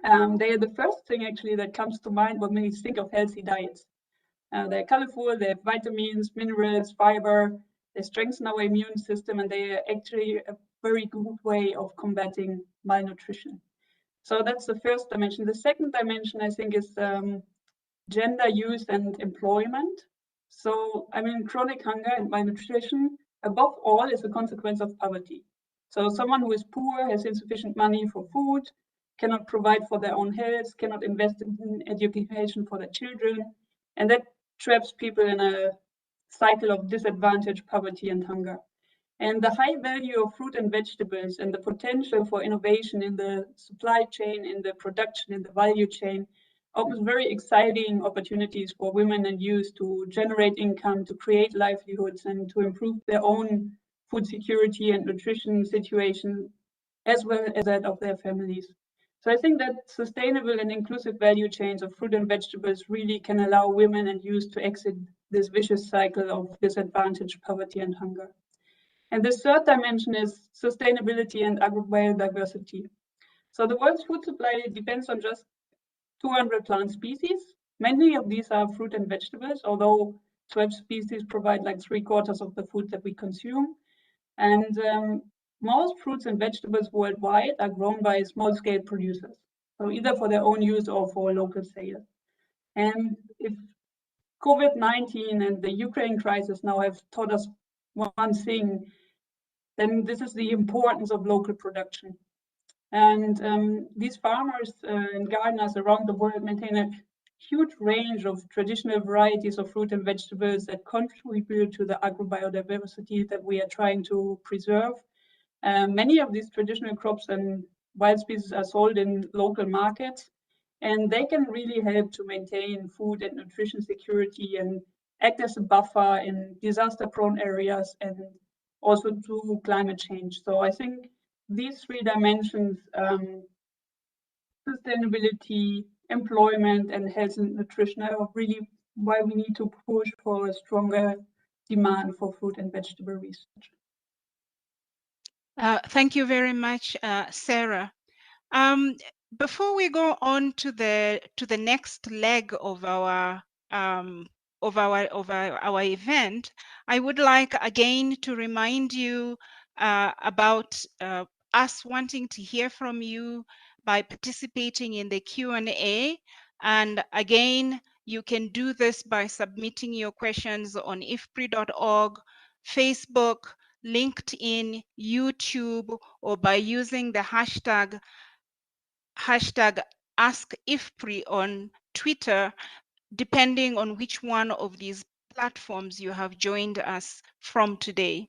they are the first thing actually that comes to mind when we think of healthy diets. They're colorful, they have vitamins, minerals, fiber, they strengthen our immune system, and they are actually a very good way of combating malnutrition. So that's the first dimension. The second dimension, I think, is gender use and employment. So, I mean, chronic hunger and malnutrition, above all, is a consequence of poverty. So someone who is poor has insufficient money for food, cannot provide for their own health, cannot invest in education for their children, and that traps people in a cycle of disadvantage, poverty, and hunger. And the high value of fruit and vegetables and the potential for innovation in the supply chain, in the production, in the value chain, opens very exciting opportunities for women and youth to generate income, to create livelihoods, and to improve their own food security and nutrition situation, as well as that of their families. So I think that sustainable and inclusive value chains of fruit and vegetables really can allow women and youth to exit this vicious cycle of disadvantage, poverty, and hunger. And the third dimension is sustainability and agrobiodiversity. So the world's food supply depends on just 200 plant species. Many of these are fruit and vegetables, although 12 species provide like 3/4 of the food that we consume. And most fruits and vegetables worldwide are grown by small-scale producers, so either for their own use or for local sale. And if COVID-19 and the Ukraine crisis now have taught us one thing, then this is the importance of local production. And these farmers and gardeners around the world maintain a huge range of traditional varieties of fruit and vegetables that contribute to the agrobiodiversity that we are trying to preserve. Many of these traditional crops and wild species are sold in local markets, and they can really help to maintain food and nutrition security and act as a buffer in disaster-prone areas and also to climate change. So I think these three dimensions, sustainability, employment, and health and nutrition, are really why we need to push for a stronger demand for fruit and vegetable research. Thank you very much, Sarah. Before we go on to the next leg of our event, I would like again to remind you about us wanting to hear from you by participating in the Q&A. And again, you can do this by submitting your questions on ifpri.org, Facebook, LinkedIn, YouTube, or by using the hashtag AskIFPRI on Twitter, depending on which one of these platforms you have joined us from today.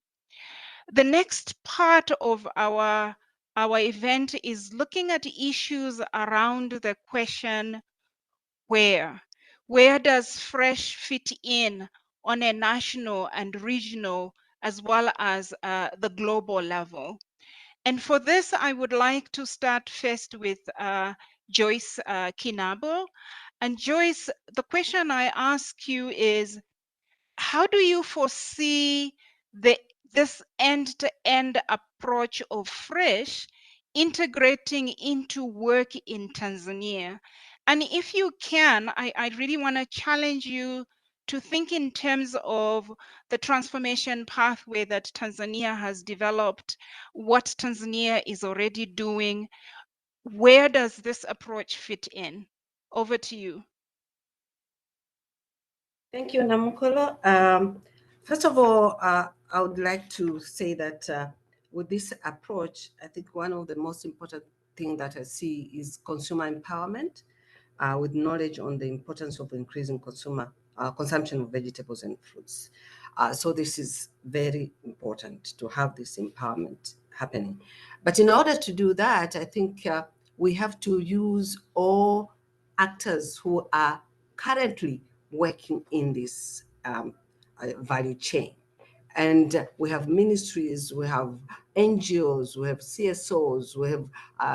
The next part of our event is looking at issues around the question, where does fresh fit in on a national and regional as well as the global level? And for this, I would like to start first with Joyce Kinabo. And Joyce, the question I ask you is, how do you foresee this end-to-end approach of fresh integrating into work in Tanzania? And if you can, I really want to challenge you to think in terms of the transformation pathway that Tanzania has developed, what Tanzania is already doing. Where does this approach fit in? Over to you. Thank you, Namukolo. First of all, I would like to say that with this approach, I think one of the most important things that I see is consumer empowerment with knowledge on the importance of increasing consumption of vegetables and fruits. So this is very important to have this empowerment happening. But in order to do that, I think we have to use all actors who are currently working in this value chain. And we have ministries, we have NGOs, we have CSOs, we have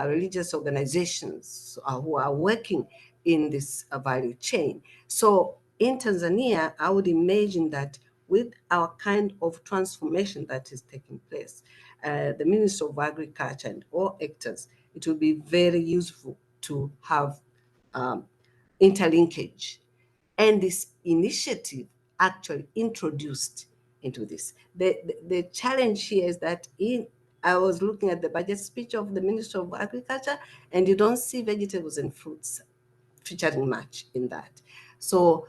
religious organizations who are working in this value chain. So in Tanzania, I would imagine that with our kind of transformation that is taking place, the Minister of Agriculture and all actors, it will be very useful to have interlinkage. And this initiative actually introduced into this. The challenge here is that I was looking at the budget speech of the Minister of Agriculture, and you don't see vegetables and fruits featuring much in that. So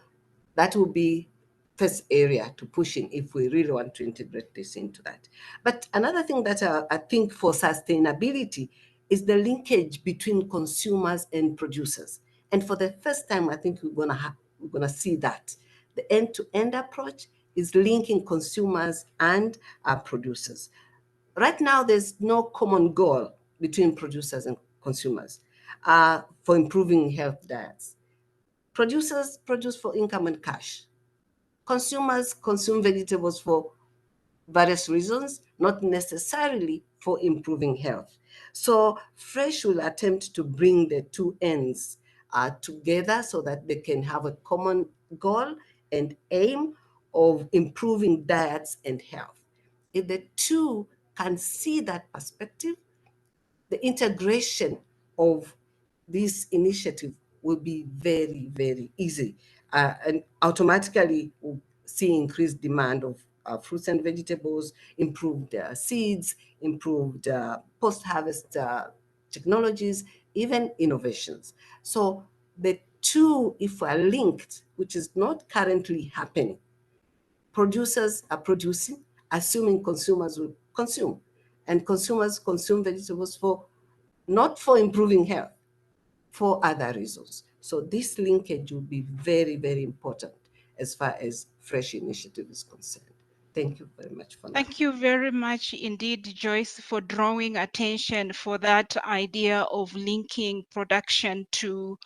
that will be first area to push in if we really want to integrate this into that. But another thing that I think for sustainability is the linkage between consumers and producers. And for the first time, I think we're gonna see that the end-to-end approach is linking consumers and producers. Right now, there's no common goal between producers and consumers for improving health diets. Producers produce for income and cash. Consumers consume vegetables for various reasons, not necessarily for improving health. So Fresh will attempt to bring the two ends together so that they can have a common goal and aim of improving diets and health. If the two can see that perspective, the integration of this initiative will be very, very easy, and automatically we'll see increased demand of fruits and vegetables, improved seeds, improved post-harvest technologies, even innovations. So the two, if are linked, which is not currently happening, producers are producing, assuming consumers will consume, and consumers consume vegetables for not for improving health, for other reasons. So this linkage will be very, very important as far as Fresh initiative is concerned. Thank you very much for that. Thank you very much indeed, Joyce, for drawing attention for that idea of linking production to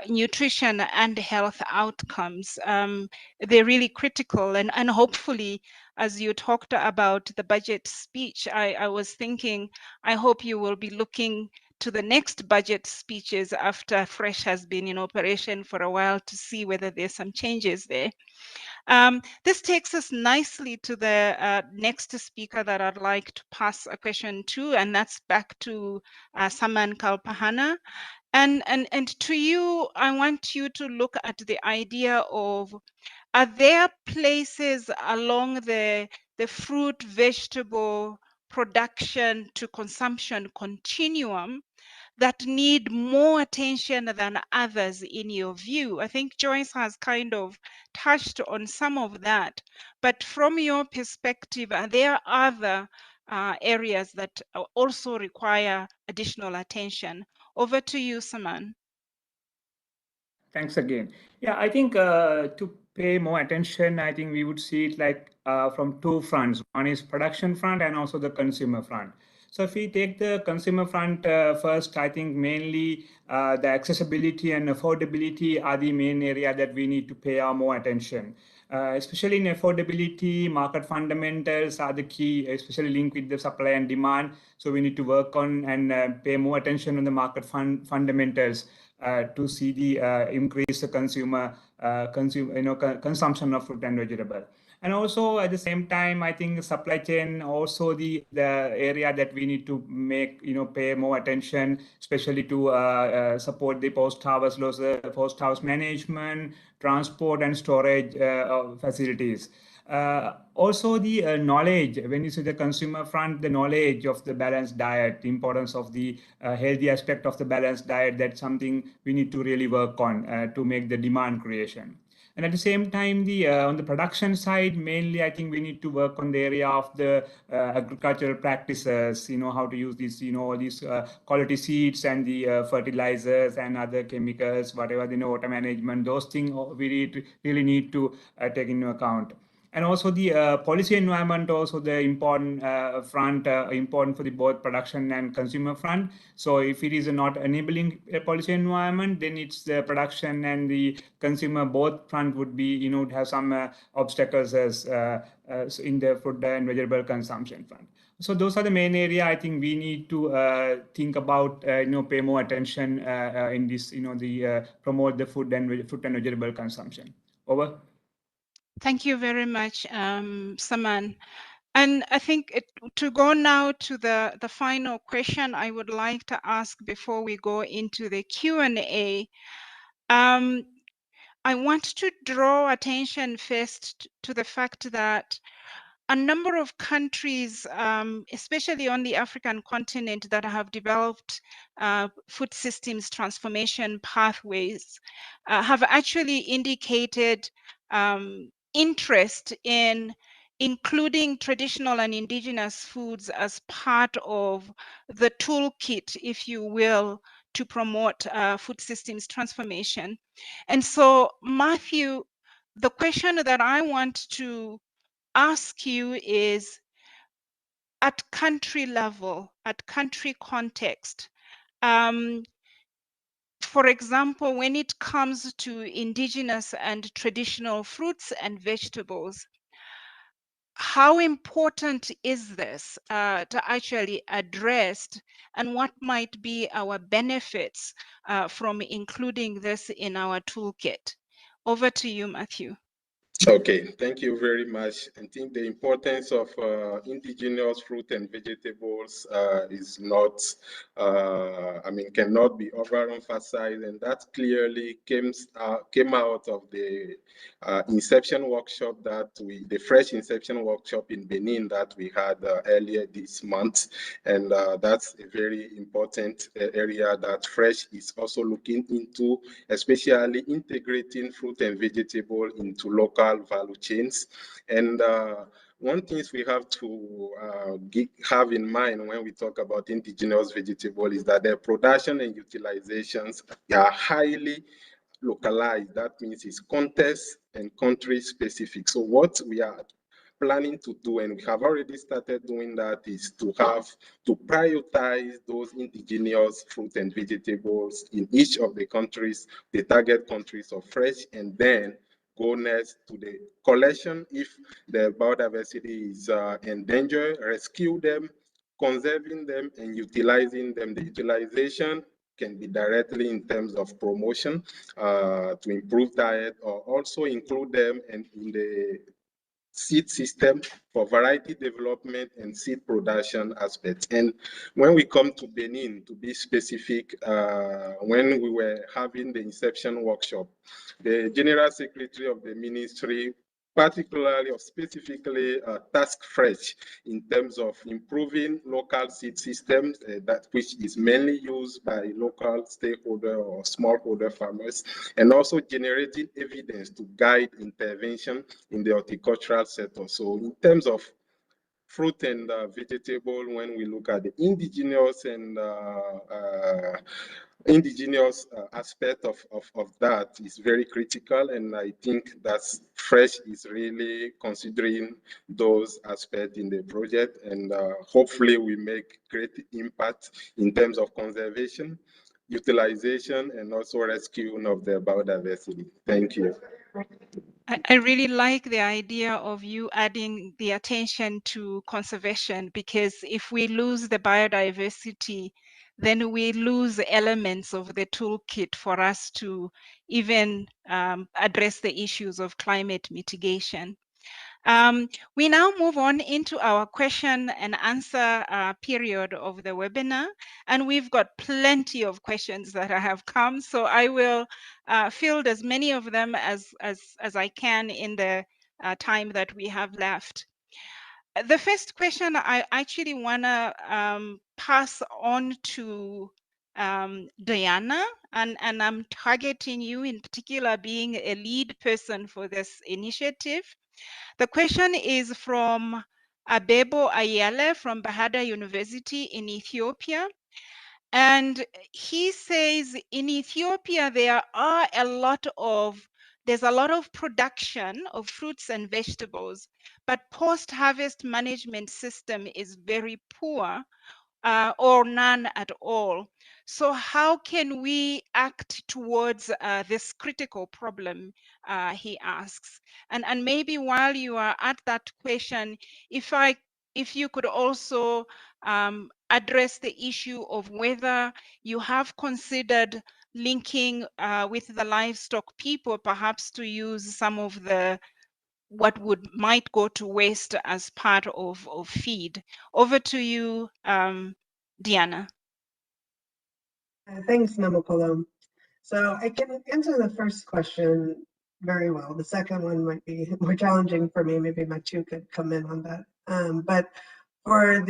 nutrition and health outcomes. They're really critical, and hopefully, as you talked about the budget speech, I was thinking, I hope you will be looking to the next budget speeches after Fresh has been in operation for a while to see whether there's some changes there. This takes us nicely to the next speaker that I'd like to pass a question to, and that's back to Saman Kalpahana. And to you, I want you to look at the idea of, are there places along the fruit, vegetable production to consumption continuum that need more attention than others in your view? I think Joyce has kind of touched on some of that, but from your perspective, are there other areas that also require additional attention? Over to you, Saman. Thanks again. Yeah, I think to pay more attention, I think we would see it like from two fronts. One is production front and also the consumer front. So if we take the consumer front first, I think mainly the accessibility and affordability are the main area that we need to pay our more attention. Especially in affordability, market fundamentals are the key, especially linked with the supply and demand. So we need to work on and pay more attention on the market fundamentals to see the increase the consumption of fruit and vegetable. And also at the same time, I think supply chain also the area that we need to make, pay more attention, especially to support the post-harvest loss, post-harvest management, transport and storage facilities. Also the knowledge, when you see the consumer front, the knowledge of the balanced diet, the importance of the healthy aspect of the balanced diet, that's something we need to really work on to make the demand creation. And at the same time, on the production side, mainly I think we need to work on the area of the agricultural practices, how to use these, all these quality seeds and the fertilizers and other chemicals, whatever, water management, those things we really need to take into account. And also the policy environment, also the important front, important for the both production and consumer front. So if it is not enabling a policy environment, then it's the production and the consumer both front would be, have some obstacles as in the food and vegetable consumption front. So those are the main area I think we need to think about, pay more attention in this, promote the food and vegetable consumption. Over. Thank you very much, Saman. And I think to go now to the final question I would like to ask before we go into the Q&A. I want to draw attention first to the fact that a number of countries, especially on the African continent, that have developed food systems transformation pathways have actually indicated interest in including traditional and indigenous foods as part of the toolkit, if you will, to promote food systems transformation. And so, Matthew, the question that I want to ask you is, at country level, at country context, for example, when it comes to indigenous and traditional fruits and vegetables, how important is this to actually address, and what might be our benefits from including this in our toolkit? Over to you, Matthew. Okay, thank you very much. I think the importance of indigenous fruit and vegetables is not, cannot be overemphasized, and that clearly came out of the inception workshop the fresh inception workshop in Benin that we had earlier this month, and that's a very important area that Fresh is also looking into, especially integrating fruit and vegetable into local value chains. And one thing we have to have in mind when we talk about indigenous vegetable is that their production and utilizations are highly localized. That means it's context and country specific. So what we are planning to do, and we have already started doing that, is to prioritize those indigenous fruit and vegetables in each of the countries, the target countries of Fresh, and then go next to the collection. If the biodiversity is endangered, rescue them, conserving them, and utilizing them. The utilization can be directly in terms of promotion to improve diet, or also include them in the seed system for variety development and seed production aspects. And when we come to Benin, to be specific, when we were having the inception workshop, the General Secretary of the Ministry particularly or specifically task Fresh in terms of improving local seed systems, that which is mainly used by local stakeholder or smallholder farmers, and also generating evidence to guide intervention in the horticultural sector. So in terms of fruit and vegetable, when we look at the indigenous and aspect of that is very critical, and I think that's Fresh is really considering those aspects in the project, and hopefully we make great impact in terms of conservation, utilization, and also rescue of the biodiversity. Thank you. I really like the idea of you adding the attention to conservation, because if we lose the biodiversity, then we lose elements of the toolkit for us to even address the issues of climate mitigation. We now move on into our question and answer period of the webinar, and we've got plenty of questions that have come, so I will field as many of them as I can in the time that we have left. The first question I actually want to pass on to Diana, and I'm targeting you in particular, being a lead person for this initiative. The question is from Abebo Ayele from Bahada University in Ethiopia. And he says in Ethiopia, there's a lot of production of fruits and vegetables, but post-harvest management system is very poor, or none at all. So how can we act towards this critical problem, he asks. And maybe while you are at that question, if you could also address the issue of whether you have considered linking with the livestock people, perhaps to use some of what might go to waste as part of feed. Over to you, Diana. Thanks, Namokolo. So I can answer the first question very well. The second one might be more challenging for me. Maybe Mathieu could come in on that. But for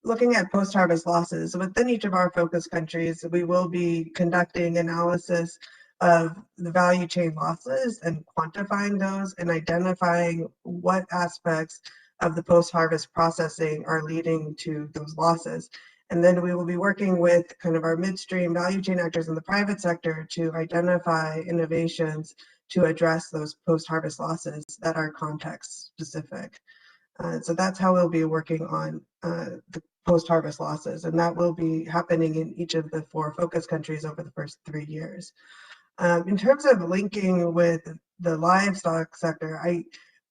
looking at post-harvest losses, within each of our focus countries, we will be conducting analysis of the value chain losses and quantifying those and identifying what aspects of the post-harvest processing are leading to those losses. And then we will be working with kind of our midstream value chain actors in the private sector to identify innovations to address those post-harvest losses that are context specific. So that's how we'll be working on the post-harvest losses, and that will be happening in each of the 4 focus countries over the first 3 years. In terms of linking with the livestock sector,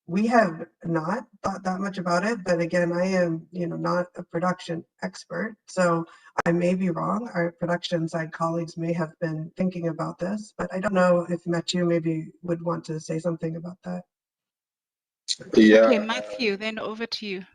we have not thought that much about it, but again, I am, not a production expert, so I may be wrong. Our production side colleagues may have been thinking about this, but I don't know if Matthew maybe would want to say something about that. Yeah. Okay, Matthew, then over to you.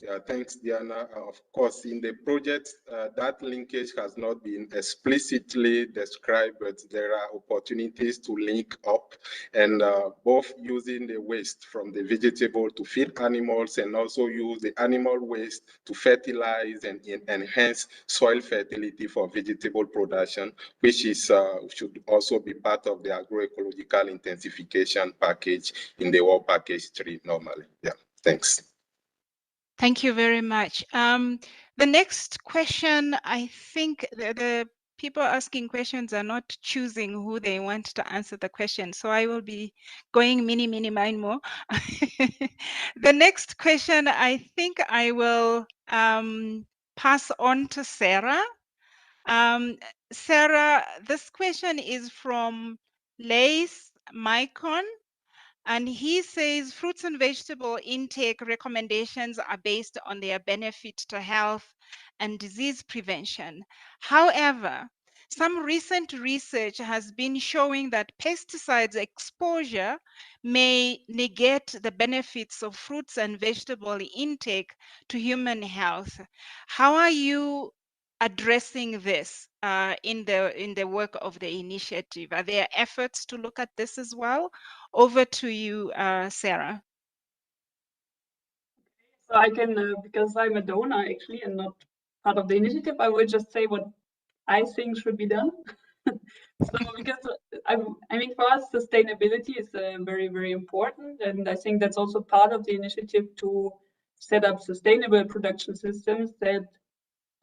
Yeah, thanks, Diana. Of course, in the project, that linkage has not been explicitly described, but there are opportunities to link up, and both using the waste from the vegetable to feed animals, and also use the animal waste to fertilize and enhance soil fertility for vegetable production, which is should also be part of the agroecological intensification package in the World Package 3 normally. Yeah, thanks. Thank you very much. The next question, I think the people asking questions are not choosing who they want to answer the question. So I will be going mini, mine more. The next question, I think I will pass on to Sarah. Sarah, this question is from Lace Mycon. And he says fruits and vegetable intake recommendations are based on their benefit to health and disease prevention. However, some recent research has been showing that pesticides exposure may negate the benefits of fruits and vegetable intake to human health. How are you addressing this in the work of the initiative? Are there efforts to look at this as well? Over to you, Sarah. So I can, because I'm a donor actually and not part of the initiative, I will just say what I think should be done. So because I mean, for us, sustainability is very, very important. And I think that's also part of the initiative to set up sustainable production systems that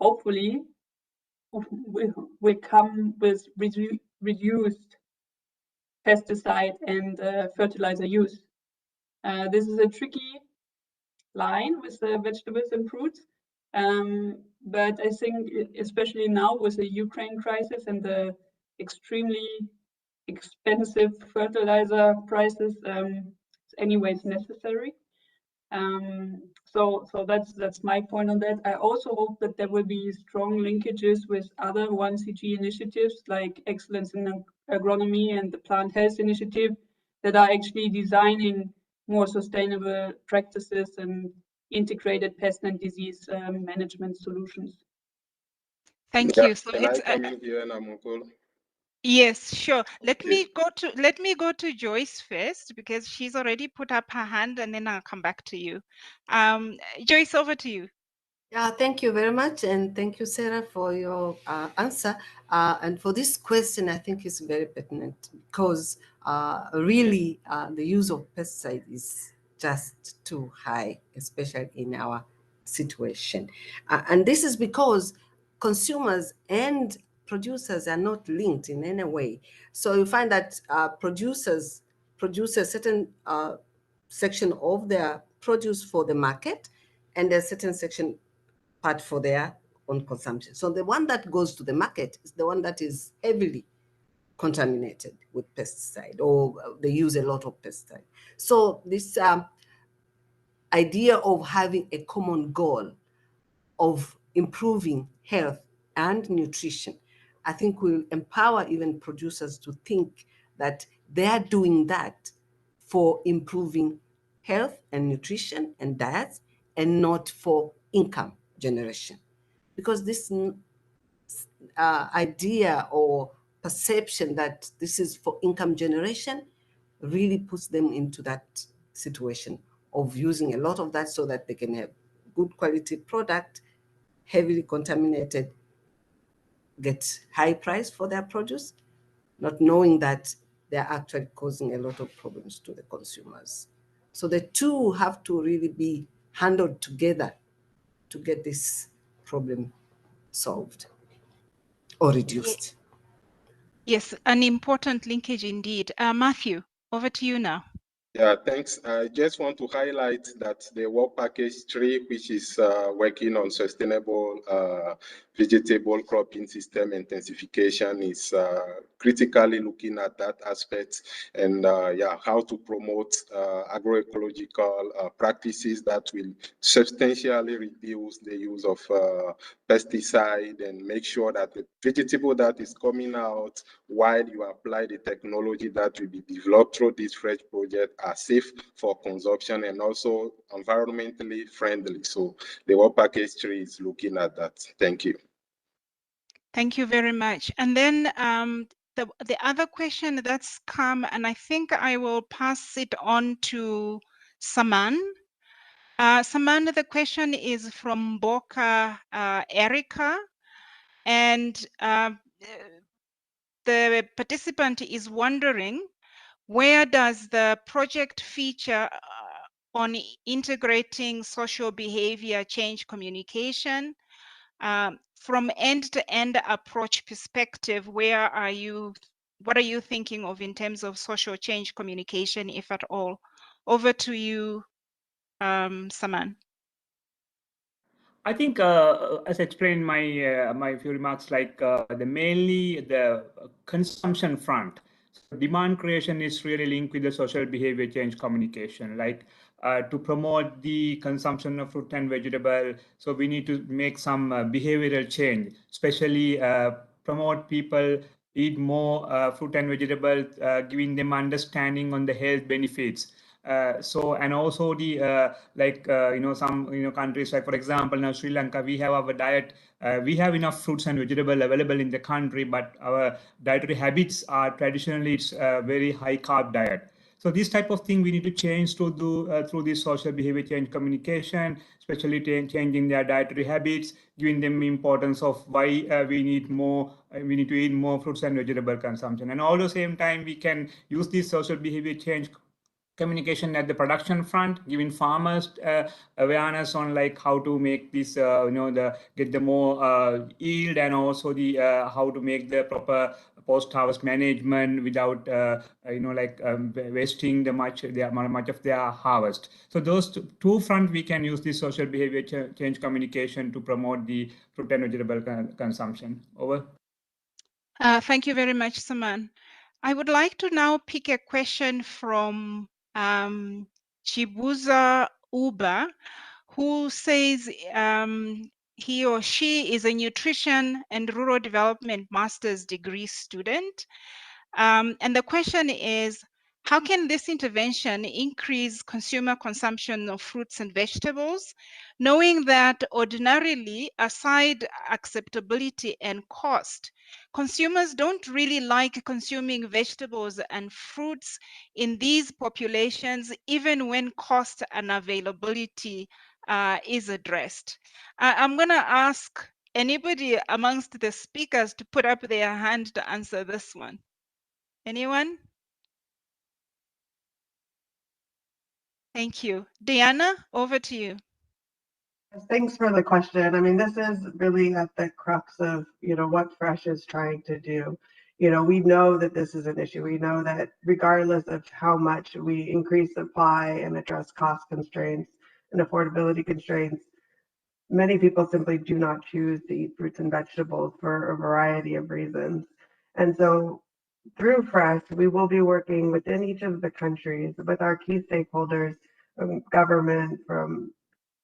hopefully will come with reduced pesticide and fertilizer use. This is a tricky line with the vegetables and fruits. But I think especially now with the Ukraine crisis and the extremely expensive fertilizer prices, it's anyways necessary. So that's my point on that. I also hope that there will be strong linkages with other 1CG initiatives like Excellence in Agronomy and the Plant Health Initiative that are actually designing more sustainable practices and integrated pest and disease management solutions. Thank you. So can I come in here, Namokolo? Yes, sure. Let Okay. me go to Joyce first because she's already put up her hand, and then I'll come back to you. Joyce, over to you. Yeah, thank you very much, and thank you, Sarah, for your answer. And for this question, I think it's very pertinent because really the use of pesticide is just too high, especially in our situation. And this is because consumers and producers are not linked in any way. So you find that producers produce a certain section of their produce for the market, and a certain section part for their own consumption. So the one that goes to the market is the one that is heavily contaminated with pesticide, or they use a lot of pesticide. So this idea of having a common goal of improving health and nutrition, I think will empower even producers to think that they are doing that for improving health and nutrition and diets, and not for income generation. Because this idea or perception that this is for income generation really puts them into that situation of using a lot of that so that they can have good quality product, heavily contaminated, get high price for their produce, not knowing that they're actually causing a lot of problems to the consumers. So the two have to really be handled together to get this problem solved or reduced. Yes, an important linkage indeed. Matthew. Over to you now. Yeah, thanks. I just want to highlight that the work package 3, which is working on sustainable vegetable cropping system intensification, is critically looking at that aspect and yeah, how to promote agroecological practices that will substantially reduce the use of pesticide and make sure that the vegetable that is coming out while you apply the technology that will be developed through this fresh project are safe for consumption and also environmentally friendly. So the work package 3 is looking at that. Thank you. Thank you very much. And then the other question that's come, and I think I will pass it on to Saman. Saman, the question is from Boca Erica, and the participant is wondering, where does the project feature on integrating social behavior change communication? From end-to-end approach perspective, what are you thinking of in terms of social change communication, if at all? Over to you, Saman. I think, as I explained in my few remarks, like mainly the consumption front. So demand creation is really linked with the social behavior change communication, like to promote the consumption of fruit and vegetable. So we need to make some behavioral change, especially promote people eat more fruit and vegetable, giving them understanding on the health benefits. So and also the some countries, like for example now Sri Lanka, we have our diet, we have enough fruits and vegetables available in the country, but our dietary habits are traditionally it's a very high carb diet. So this type of thing we need to change to do through this social behavior change communication, especially changing their dietary habits, giving them importance of why we need to eat more fruits and vegetable consumption. And all the same time we can use this social behavior change communication at the production front, giving farmers awareness on like how to make this get the more yield, and also the how to make the proper post-harvest management without wasting much of their harvest. So those two fronts we can use this social behavior change communication to promote the fruit and vegetable consumption. Over. Thank you very much, Saman. I would like to now pick a question from Chibuza Uba, who says he or she is a nutrition and rural development master's degree student. And the question is, how can this intervention increase consumer consumption of fruits and vegetables, knowing that ordinarily, aside acceptability and cost, consumers don't really like consuming vegetables and fruits in these populations, even when cost and availability is addressed? I'm going to ask anybody amongst the speakers to put up their hand to answer this one. Anyone? Thank you. Diana, over to you. Thanks for the question. I mean, this is really at the crux of, what Fresh is trying to do. We know that this is an issue. We know that regardless of how much we increase supply and address cost constraints and affordability constraints, many people simply do not choose to eat fruits and vegetables for a variety of reasons. And so through Fresh, we will be working within each of the countries with our key stakeholders, from government, from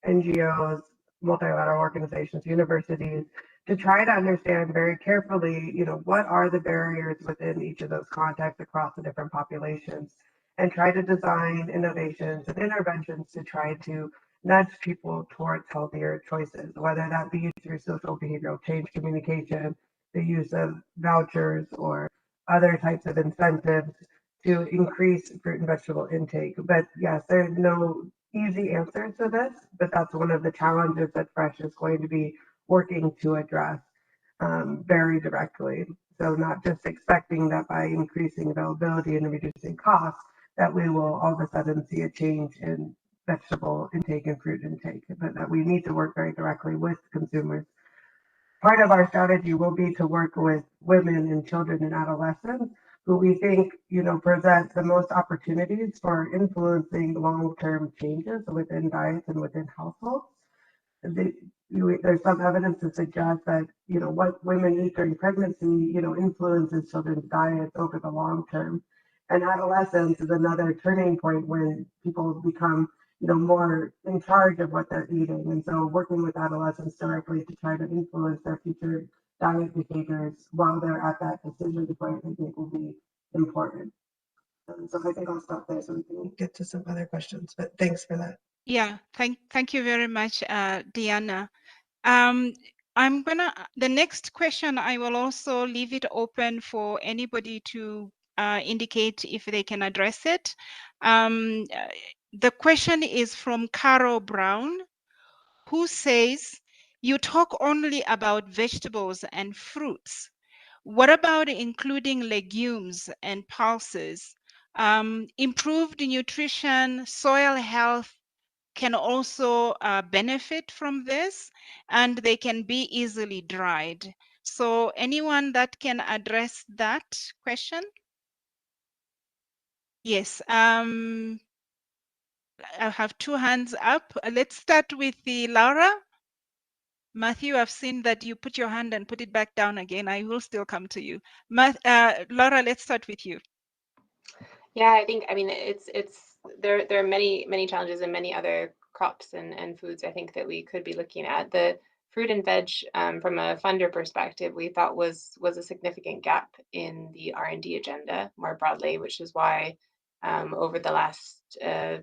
NGOs, multilateral organizations, universities, to try to understand very carefully, what are the barriers within each of those contexts across the different populations, and try to design innovations and interventions to try to nudge people towards healthier choices, whether that be through social behavioral change communication, the use of vouchers or other types of incentives to increase fruit and vegetable intake. But yes, there's no easy answers to this, but that's one of the challenges that Fresh is going to be working to address very directly. So not just expecting that by increasing availability and reducing costs, that we will all of a sudden see a change in vegetable intake and fruit intake, but that we need to work very directly with consumers. Part of our strategy will be to work with women and children and adolescents, who we think, present the most opportunities for influencing long-term changes within diets and within households. There's some evidence to suggest that, what women eat during pregnancy, influences children's diets over the long term. And adolescence is another turning point when people become, more in charge of what they're eating. And so working with adolescents directly to try to influence their future diet behaviors while they're at that decision point, I think will be important. So I think I'll stop there so we can get to some other questions, but thanks for that. Yeah, thank you very much, Diana. The next question, I will also leave it open for anybody to indicate if they can address it. The question is from Carol Brown, who says, you talk only about vegetables and fruits. What about including legumes and pulses? Improved nutrition, soil health, can also benefit from this, and they can be easily dried. So anyone that can address that question? Yes, I have two hands up. Let's start with the Laura. Matthew, I've seen that you put your hand and put it back down again. I will still come to you. Laura, let's start with you. Yeah, I mean, there are many challenges and many other crops and foods I think that we could be looking at. The fruit and veg, from a funder perspective, we thought was a significant gap in the R&D agenda more broadly, which is why over the last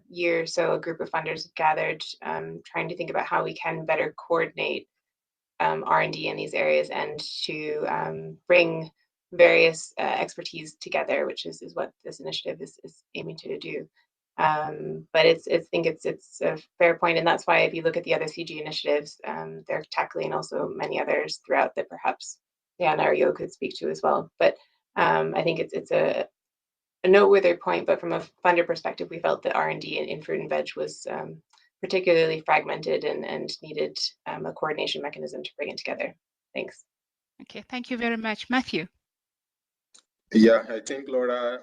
year or so, a group of funders have gathered, trying to think about how we can better coordinate R&D in these areas and to bring various expertise together, which is what this initiative is aiming to do. But I think it's a fair point, and that's why if you look at the other CG initiatives, they're tackling also many others throughout that perhaps Diana or Yo could speak to as well. But I think it's a noteworthy point, but from a funder perspective, we felt that R&D in fruit and veg was particularly fragmented and needed a coordination mechanism to bring it together. Thanks. Okay, thank you very much. Matthew. Yeah, I think Laura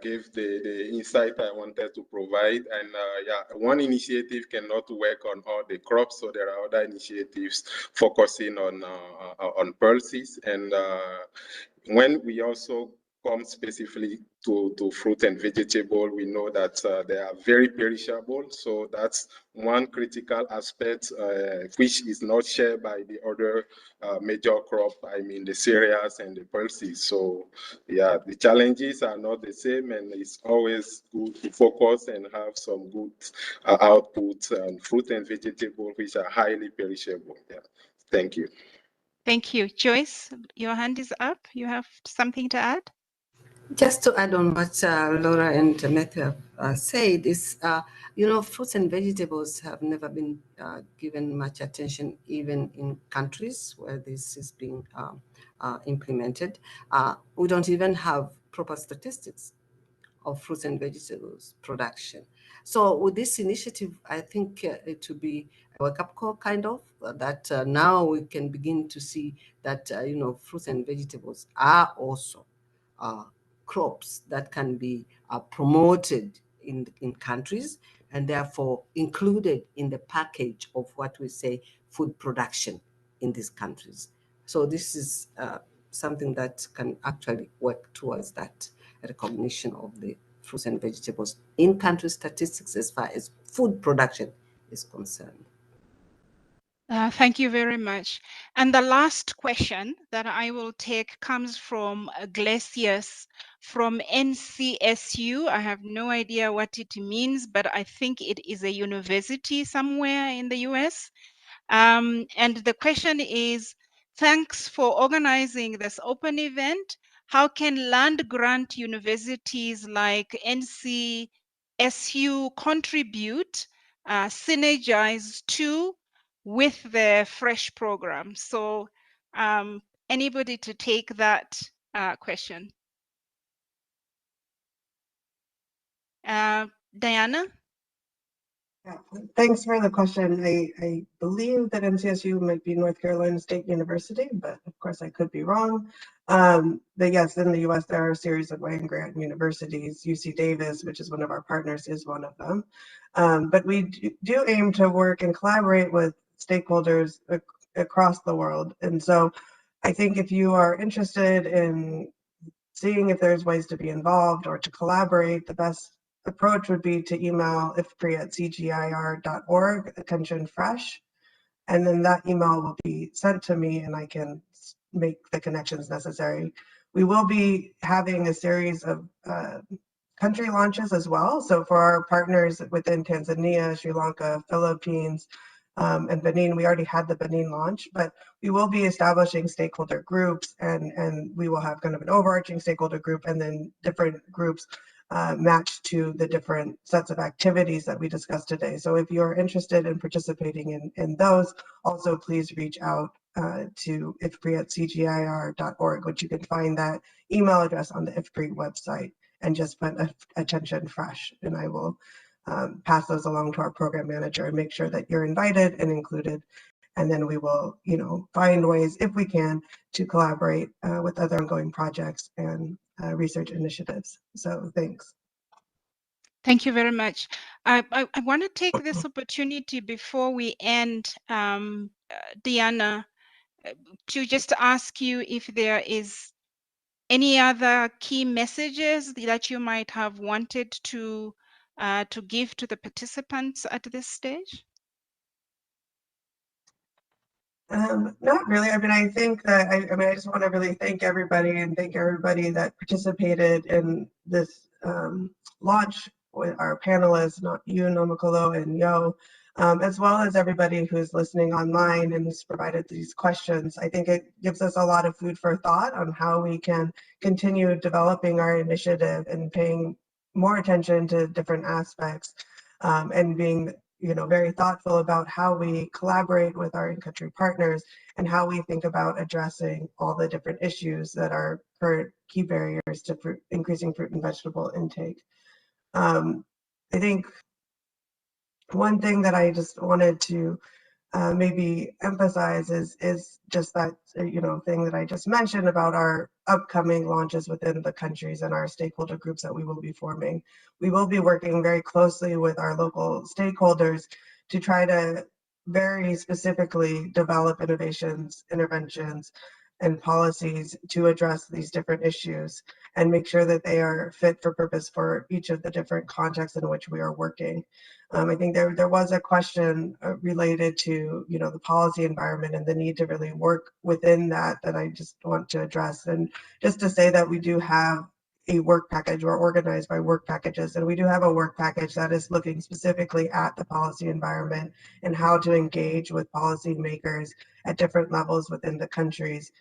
gave the insight I wanted to provide. And one initiative cannot work on all the crops, so there are other initiatives focusing on pulses. And when we also come specifically to fruit and vegetable, we know that they are very perishable. So that's one critical aspect which is not shared by the other major crop, I mean the cereals and the pulses. So yeah, the challenges are not the same, and it's always good to focus and have some good outputs on fruit and vegetable which are highly perishable. Yeah, thank you. Thank you. Joyce, your hand is up. You have something to add? Just to add on what Laura and Matthew said is, fruits and vegetables have never been given much attention, even in countries where this is being implemented. We don't even have proper statistics of fruits and vegetables production. So with this initiative, I think it will be a wake-up call kind of, that now we can begin to see that, fruits and vegetables are also crops that can be promoted in countries and therefore included in the package of what we say food production in these countries. So this is something that can actually work towards that recognition of the fruits and vegetables in country statistics as far as food production is concerned. Thank you very much. And the last question that I will take comes from Glacius from NCSU. I have no idea what it means, but I think it is a university somewhere in the US. And the question is, thanks for organizing this open event. How can land grant universities like NCSU contribute, synergize to, with the FRESH program? So anybody to take that question? Diana? Yeah, thanks for the question. I believe that NCSU might be North Carolina State University, but of course I could be wrong. But yes, in the US, there are a series of land-grant universities. UC Davis, which is one of our partners, is one of them. But we do aim to work and collaborate with stakeholders across the world. And so I think if you are interested in seeing if there's ways to be involved or to collaborate, the best approach would be to email ifpri@cgir.org, attention fresh, and then that email will be sent to me and I can make the connections necessary. We will be having a series of country launches as well. So for our partners within Tanzania, Sri Lanka, Philippines, and Benin, we already had the Benin launch, but we will be establishing stakeholder groups and we will have kind of an overarching stakeholder group and then different groups matched to the different sets of activities that we discussed today. So if you're interested in participating in those, also please reach out to ifpri@cgir.org, which you can find that email address on the IFPRI website and just put attention fresh, and I will pass those along to our program manager and make sure that you're invited and included. And then we will, find ways, if we can, to collaborate with other ongoing projects and research initiatives. So thanks. Thank you very much. I want to take this opportunity before we end, Diana, to just ask you if there is any other key messages that you might have wanted to give to the participants at this stage? Not really. I mean, I think that I just want to really thank everybody and thank everybody that participated in this launch with our panelists, not you, Nomakolo and Yo, as well as everybody who's listening online and who's provided these questions. I think it gives us a lot of food for thought on how we can continue developing our initiative and paying more attention to different aspects and being very thoughtful about how we collaborate with our in-country partners and how we think about addressing all the different issues that are current key barriers to increasing fruit and vegetable intake. I think one thing that I just wanted to maybe emphasize is just that thing that I just mentioned about our upcoming launches within the countries and our stakeholder groups that we will be forming. We will be working very closely with our local stakeholders to try to very specifically develop innovations, interventions, and policies to address these different issues and make sure that they are fit for purpose for each of the different contexts in which we are working. I think there was a question related to the policy environment and the need to really work within that I just want to address. And just to say that we do have a work package. We're organized by work packages, and we do have a work package that is looking specifically at the policy environment and how to engage with policymakers at different levels within the countries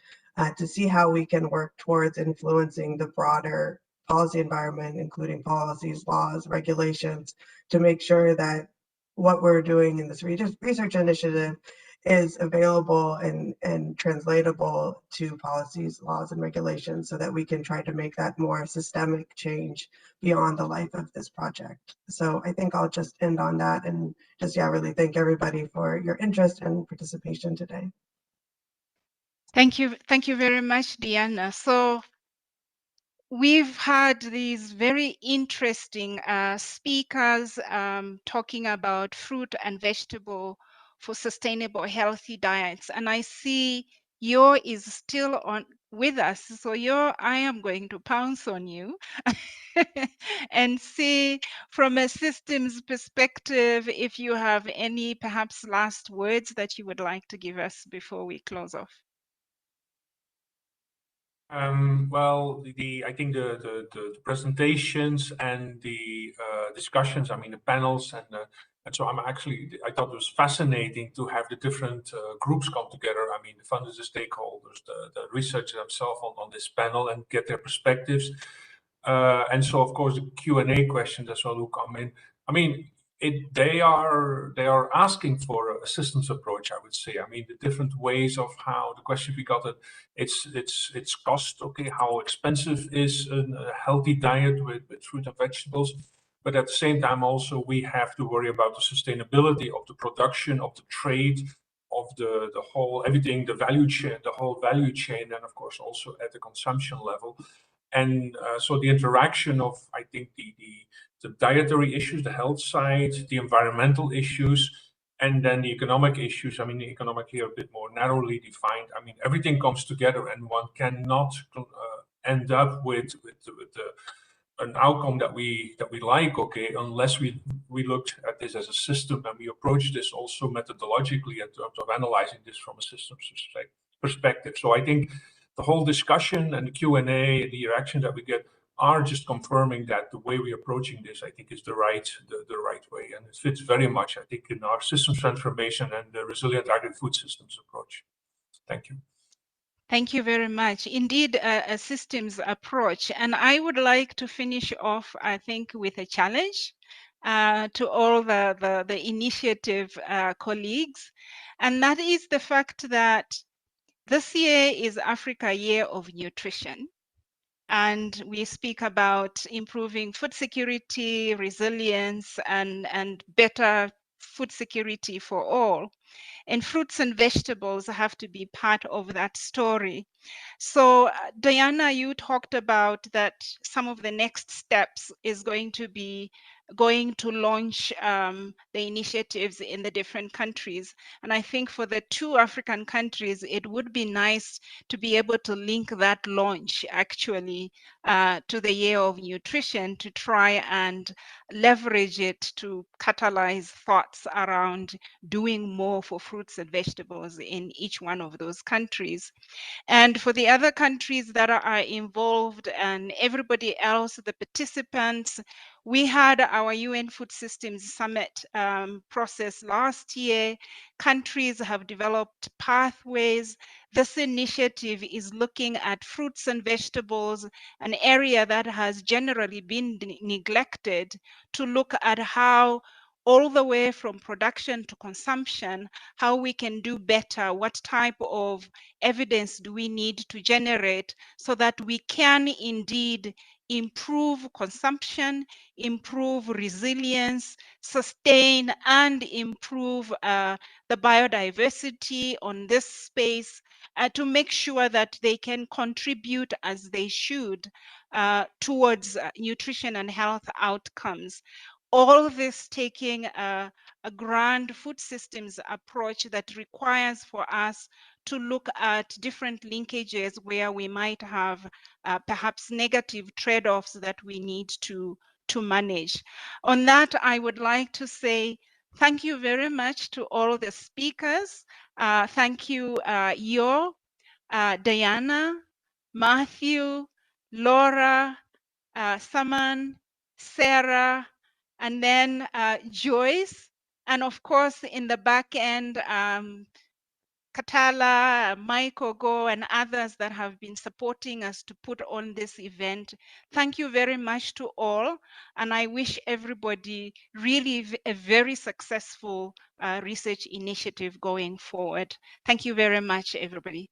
to see how we can work towards influencing the broader policy environment, including policies, laws, regulations, to make sure that what we're doing in this research initiative is available and translatable to policies, laws, and regulations so that we can try to make that more systemic change beyond the life of this project. So I think I'll just end on that and just, really thank everybody for your interest and participation today. Thank you very much, Diana. So we've had these very interesting speakers talking about fruit and vegetable for sustainable, healthy diets. And I see Yo is still on with us. So Yo, I am going to pounce on you and see from a systems perspective if you have any perhaps last words that you would like to give us before we close off. Well, I think the presentations and the discussions, I mean the panels, and so I thought it was fascinating to have the different groups come together. I mean the funders, the stakeholders, the researchers themselves on this panel and get their perspectives. And so of course the Q&A questions as well who come in. I mean, they are asking for a systems approach, I would say. I mean, the different ways of how the question we got it's cost, okay, how expensive is a healthy diet with fruit and vegetables. But at the same time, also, we have to worry about the sustainability of the production, of the trade, of the whole, everything, the value chain, the whole value chain, and of course also at the consumption level. And so the interaction of, I think, the dietary issues, the health side, the environmental issues, and then the economic issues. I mean, the economic here a bit more narrowly defined. I mean, everything comes together, and one cannot end up with an outcome that we like, okay, unless we looked at this as a system and we approach this also methodologically in terms of analyzing this from a systems perspective. So I think the whole discussion and the Q&A, the reactions that we get are just confirming that the way we're approaching this, I think, is the right way, and it fits very much, I think, in our systems transformation and the resilient agri-food systems approach. Thank you. Thank you very much. Indeed, a systems approach. And I would like to finish off, I think, with a challenge to all the initiative colleagues. And that is the fact that this year is Africa Year of Nutrition. And we speak about improving food security, resilience, and better food security for all. And fruits and vegetables have to be part of that story. So Diana, you talked about that some of the next steps is going to be launch the initiatives in the different countries. And I think for the 2 African countries, it would be nice to be able to link that launch actually to the Year of Nutrition to try and leverage it to catalyze thoughts around doing more for fruits and vegetables in each one of those countries. And for the other countries that are involved and everybody else, the participants, we had our UN Food Systems Summit process last year. Countries have developed pathways. This initiative is looking at fruits and vegetables, an area that has generally been neglected, to look at how all the way from production to consumption, how we can do better, what type of evidence do we need to generate so that we can indeed improve consumption, improve resilience, sustain and improve the biodiversity on this space to make sure that they can contribute as they should towards nutrition and health outcomes. All this taking a grand food systems approach that requires for us to look at different linkages where we might have perhaps negative trade-offs that we need to manage. On that, I would like to say thank you very much to all the speakers. Thank you, Yo, Diana, Matthew, Laura, Saman, Sarah, and then Joyce, and of course in the back end, Katala, Mike Ogo, and others that have been supporting us to put on this event. Thank you very much to all, and I wish everybody really a very successful research initiative going forward. Thank you very much, everybody.